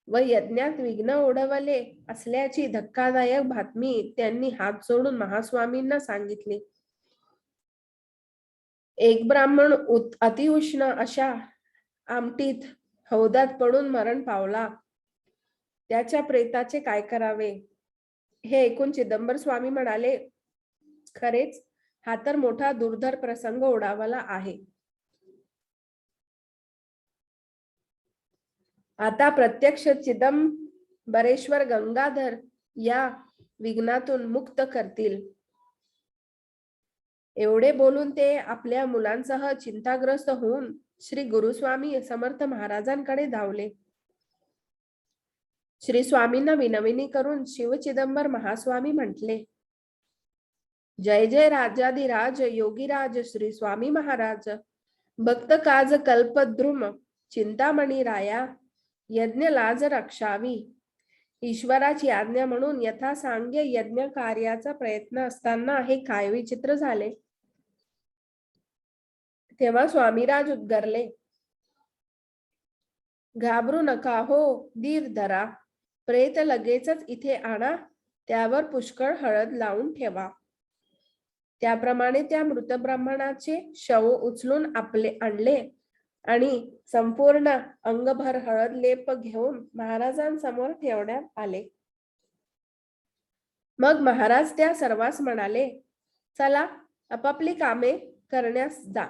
व यज्ञात विघ्न ओढवले असल्याची धक्कादायक बातमी त्यांनी हात जोडून महास्वामींना सांगितली. एक ब्राह्मण अतिउष्ण अशा आमटीत हौदात पडून मरण पावला. त्याच्या प्रेताचे काय करावे हे ऐकून चिदंबर स्वामी म्हणाले, खरेच हा तर मोठा दुर्धर प्रसंग ओढावला आहे. आता प्रत्यक्ष चिदंबरेश्वर गंगाधर या विघ्नातून मुक्त करतील. एवढे बोलून ते आपल्या मुलांसह चिंताग्रस्त होऊन श्री गुरुस्वामी समर्थ महाराजांकडे धावले. श्री स्वामींना विनवणी करून शिव चिदंबर महास्वामी म्हटले, जय जय राजाधिराज योगीराज श्री स्वामी महाराज. भक्त काज कल्पद्रुम चिंतामणी राया. यज्ञ लाज रक्षावी. ईश्वराची आज्ञा म्हणून यथासांग्य यज्ञ कार्याचा प्रयत्न असताना हे काय विचित्र झाले. तेव्हा स्वामीराज उद्गारले, घाबरू नका हो, धीर धरा. प्रेत लगेचच इथे आणा. त्यावर पुष्कळ हळद लावून ठेवा. त्याप्रमाणे त्या मृत ब्राह्मणाचे शव उचलून आणले आणि संपूर्ण अंगभर हळद लेप घेऊन महाराजांसमोर ठेवण्यात आले. मग महाराज त्या सर्वांस म्हणाले, चला आपापली कामे करण्यास जा.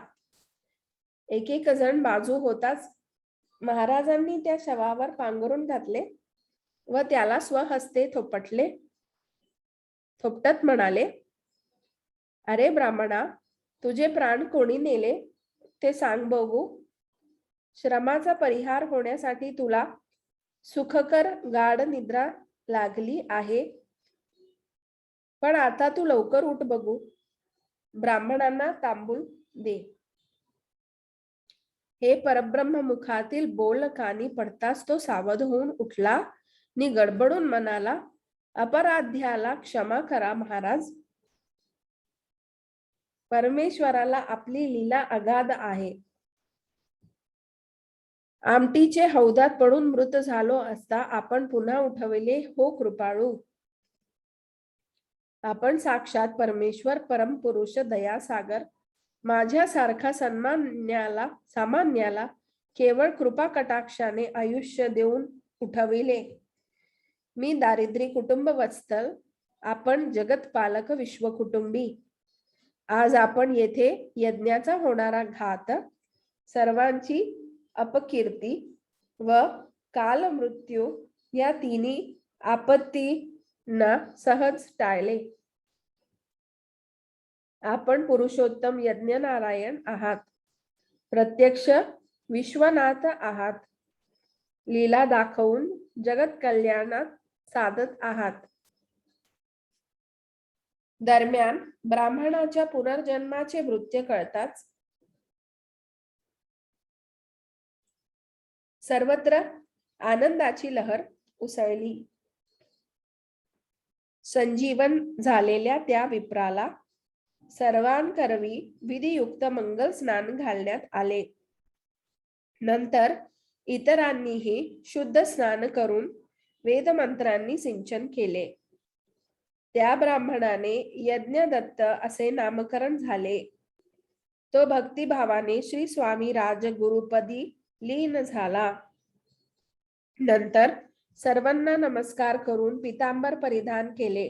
एक एक जण बाजू होताच महाराजांनी त्या शवावर पांघरून घातले व त्याला स्वहस्ते थोपटत म्हणाले, अरे ब्राह्मणा, तुझे प्राण कोणी नेले ते सांग बघू. श्रमाचा परिहार होण्यासाठी तुला सुखकर गाढ निद्रा लागली आहे, पण आता तू लवकर उठ बघू. ब्राह्मणांना तांबूल दे. हे परब्रह्म मुखातील बोल कानी पडताच तो सावध होऊन उठला नि गडबडून म्हणाला, अपराध्याला क्षमा करा महाराज. परमेश्वराला आपली लीला अगाध आहे. आमटीचे हौदात पडून मृत झालो असता आपण पुन्हा उठविले हो कृपाळू. आपण साक्षात परमेश्वर, परमपुरुष, दयासागर. माझ्यासारखा सामान्याला केवळ कृपा कटाक्षाने आयुष्य देऊन उठविले. मी दारिद्र्य कुटुंब वत्सल, आपण जगतपालक विश्वकुटुंबी. आज आपण येथे यज्ञाचा होणारा घात, सर्वांची अपकीर्ती व काल मृत्यू या तिन्ही आपत्तींना सहज टाळले. आपण पुरुषोत्तम यज्ञ नारायण आहात, प्रत्यक्ष विश्वनाथ आहात. लीला दाखवून जगत कल्याणात साधत आहात. दरम्यान ब्राह्मणाच्या पुनर्जन्माचे वृत्त कळताच सर्वत्र आनंदाची लहर उसळली. संजीवन झालेल्या त्या विप्राला सर्वांकरवी विधियुक्त मंगल स्नान घालण्यात आले. नंतर इतरांनीही शुद्ध स्नान करून वेदमंत्रांनी सिंचन केले. त्या ब्राह्मणाने यज्ञदत्त असे नामकरण झाले. तो भक्तिभावाने श्री स्वामी राजगुरुपदी लीन झाला. नंतर सर्वांना नमस्कार करून पितांबर परिधान केले.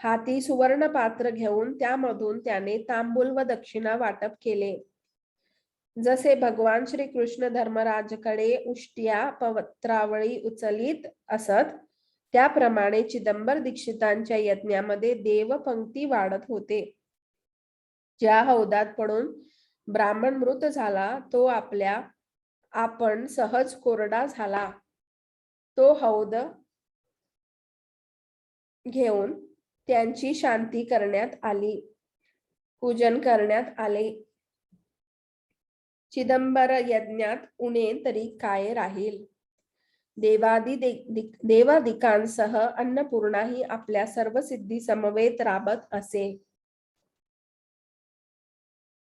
हाती सुवर्ण पात्र घेऊन त्यामधून त्याने तांबूल व दक्षिणा वाटप केले. जसे भगवान श्री कृष्ण धर्मराजकडे उष्ट्या पत्रावळी उचलीत असत, त्याप्रमाणे चिदंबर दीक्षितांच्या यज्ञामध्ये देव पंक्ती वाढत होते. ज्या हौदात पडून ब्राह्मण मृत झाला तो आपण सहज कोरडा झाला. तो हौद घेऊन त्यांची शांती करण्यात आली, पूजन करण्यात आले. चिदंबर यज्ञात उणे तरी काय राहील. देवादिकांसह अन्नपूर्णाही आपल्या सर्व सिद्धी समवेत राबत असे.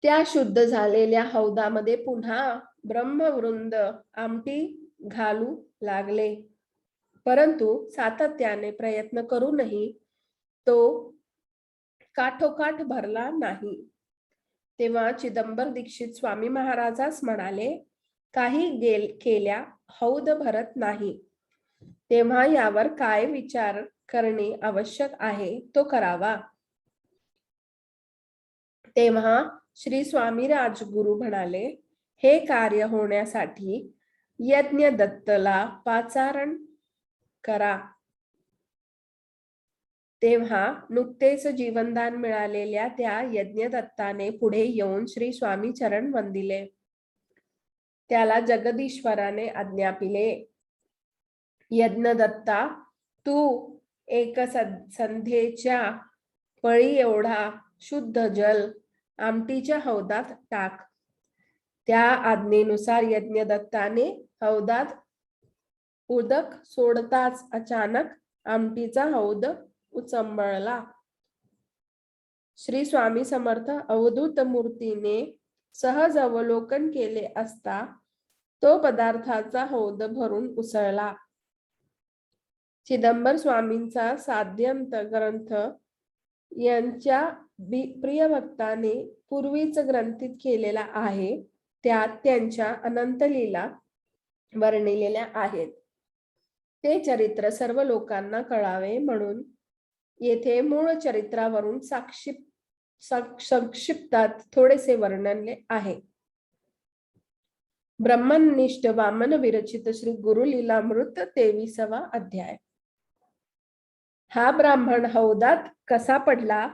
त्या शुद्ध झालेल्या हौदामध्ये पुन्हा ब्रह्मवृंद आमटी घालू लागले, परंतु सातत्याने प्रयत्न करूनही तो काठोकाठ भरला नाही. तेव्हा चिदंबर दीक्षित स्वामी महाराजास म्हणाले, काही केल्या हौद भरत नाही, तेव्हा यावर काय विचार करणे आवश्यक आहे तो करावा. तेव्हा श्री स्वामी राजगुरु म्हणाले, हे कार्य होण्यासाठी यज्ञ दत्तला पाचारण करा. तेव्हा नुकतेच जीवनदान मिळालेल्या त्या यज्ञदत्ताने पुढे येऊन श्री स्वामी चरण वंदिले. त्याला जगदीश्वराने आज्ञापिले, यज्ञदत्ता, तू एक संध्येच्या पळी एवढा शुद्ध जल आमटीच्या हौदात टाक. त्या आज्ञेनुसार यज्ञदत्ताने हौदात उदक सोडताच अचानक आमटीचा हौद उचंबळला. श्री स्वामी समर्थ अवधूत मूर्तीने सहज अवलोकन केले असता तो पदार्थाचा हौद भरून उसळला. चिदंबर स्वामींचा साध्यंत ग्रंथ यांच्या प्रिय भक्ताने पूर्वीच ग्रंथित केलेला आहे. त्यात त्यांच्या अनंत लीला वर्णिलेल्या आहेत. ते चरित्र सर्व लोकांना कळावे म्हणून येथे मूळ चरित्रावरून संक्षिप्तात थोडेसे वर्णनले आहे. ब्रह्मनिष्ठ वामन विरचित श्री गुरु लीलामृत 23वा अध्याय. हा ब्राह्मण हौदात कसा पडला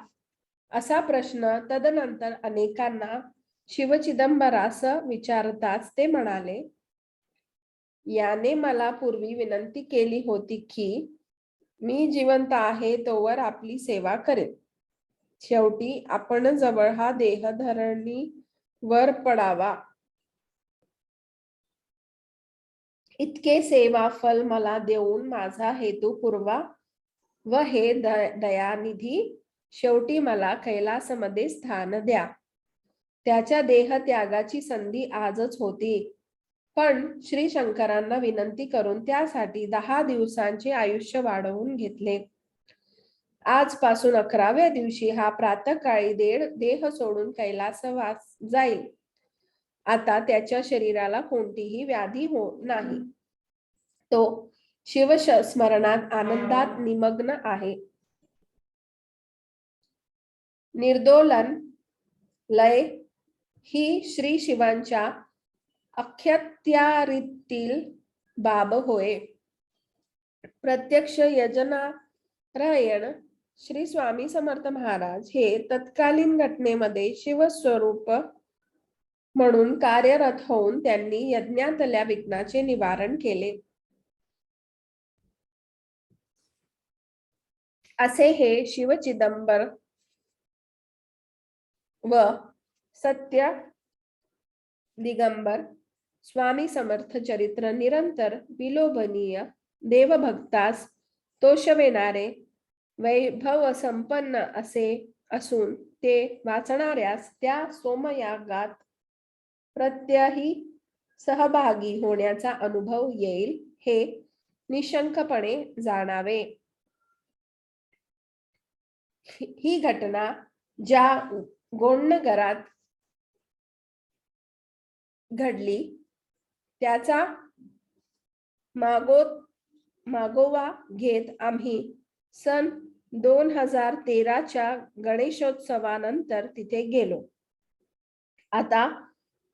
असा प्रश्न तदनंतर अनेकांना शिवचिदंबरास विचारताच ते म्हणाले, याने मला पूर्वी विनंती केली होती की मी जिवंत आहे तोवर आपली सेवा करेन. शेवटी आपण जवळ हा देह धरणी वर पडावा इतके सेवा फल मला देऊन माझा हेतू पुरवा व हे दयानिधी शेवटी मला कैलासमध्ये स्थान द्या. त्याच्या देहत्यागाची संधी आजच होती, पण श्री शंकरांना विनंती करून त्यासाठी 10 दिवसांचे आयुष्य वाढवून घेतले. आजपासून 11व्या दिवशी हा प्रातःकाळी देह सोडून कैलासवास जाईल. आता त्याच्या शरीराला कोणतीही व्याधी नाही. तो शिव स्मरणात आनंदात निमग्न आहे. निर्दोलन लय ही श्री शिवांच्या अख्यात्यारीतील बाब होय. प्रत्यक्ष यजनारायण श्री स्वामी समर्थ महाराज हे तत्कालीन घटनेमध्ये शिवस्वरूप म्हणून कार्यरत होऊन त्यांनी यज्ञातल्या विघ्नाचे निवारण केले. असे हे शिवचिदंबर व सत्य दिगंबर स्वामी समर्थ चरित्र निरंतर विलोभनीय देवभक्तास तोषविणारे वैभव संपन्न असे असून ते वाचणाऱ्यास त्या सोमयागात प्रत्यही सहभागी होण्याचा अनुभव येईल हे निशंकपणे जाणावे. ही घटना ज्या गोंडनगरात घडली त्याचा मागोवा घेत आम्ही सन 2013च्या गणेशोत्सवानंतर तिथे गेलो. आता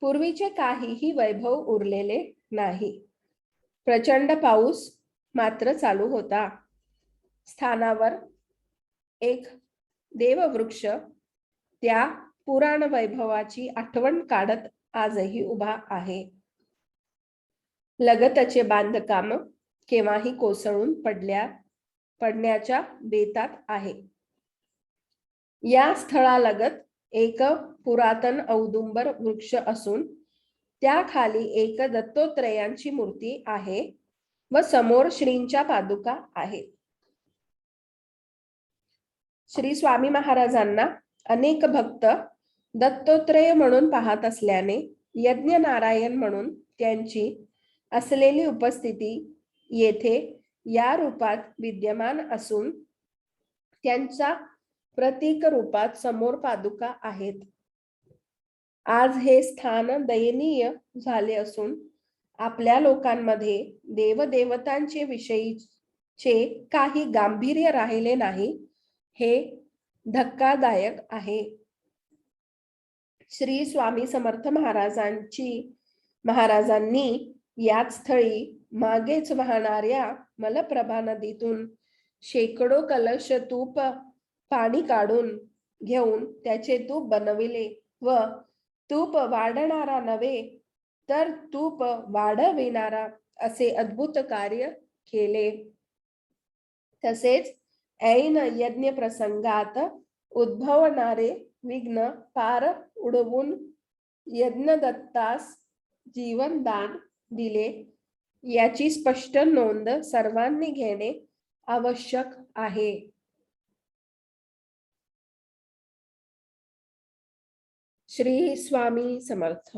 पूर्वीचे काहीही वैभव उरलेले नाही. प्रचंड पाऊस मात्र चालू होता. स्थानावर एक देववृक्ष त्या पुराण वैभवाची आठवण काढत आजही उभा आहे. लगतचे बांधकाम केव्हाही कोसळून पडण्याच्या बेतात आहे. या स्थळालगत एक पुरातन औदुंबर वृक्ष असून त्याखाली एक दत्तात्रेयांची मूर्ती आहे व समोर श्रींच्या पादुका आहेत. श्री स्वामी महाराजांना अनेक भक्त दत्तात्रेय म्हणून पाहत असल्याने यज्ञ नारायण म्हणून त्यांची असलेली उपस्थिती येथे या रूपात विद्यमान असून त्यांच्या प्रतीक रूपात समोर पादुका आहेत. आज हे स्थान दयनीय झाले असून आपल्या लोकांमध्ये देवदेवतांचे विषयीचे काही गांभीर्य राहिले नाही हे धक्कादायक आहे. श्री स्वामी समर्थ महाराजांनी याच स्थळी मागेच वाहणाऱ्या मलप्रभा नदीतून शेकडो कलश तूप पाणी काढून घेऊन त्याचे तूप बनविले व तूप वाढणारा नव्हे तर तूप वाढविणारा असे अद्भुत कार्य केले. तसेच ऐन यज्ञ प्रसंगात उद्भवणारे विघ्न पार उडवून यज्ञदत्तास जीवनदान दिले याची स्पष्ट नोंद सर्वांनी घेणे आवश्यक आहे. श्री स्वामी समर्थ.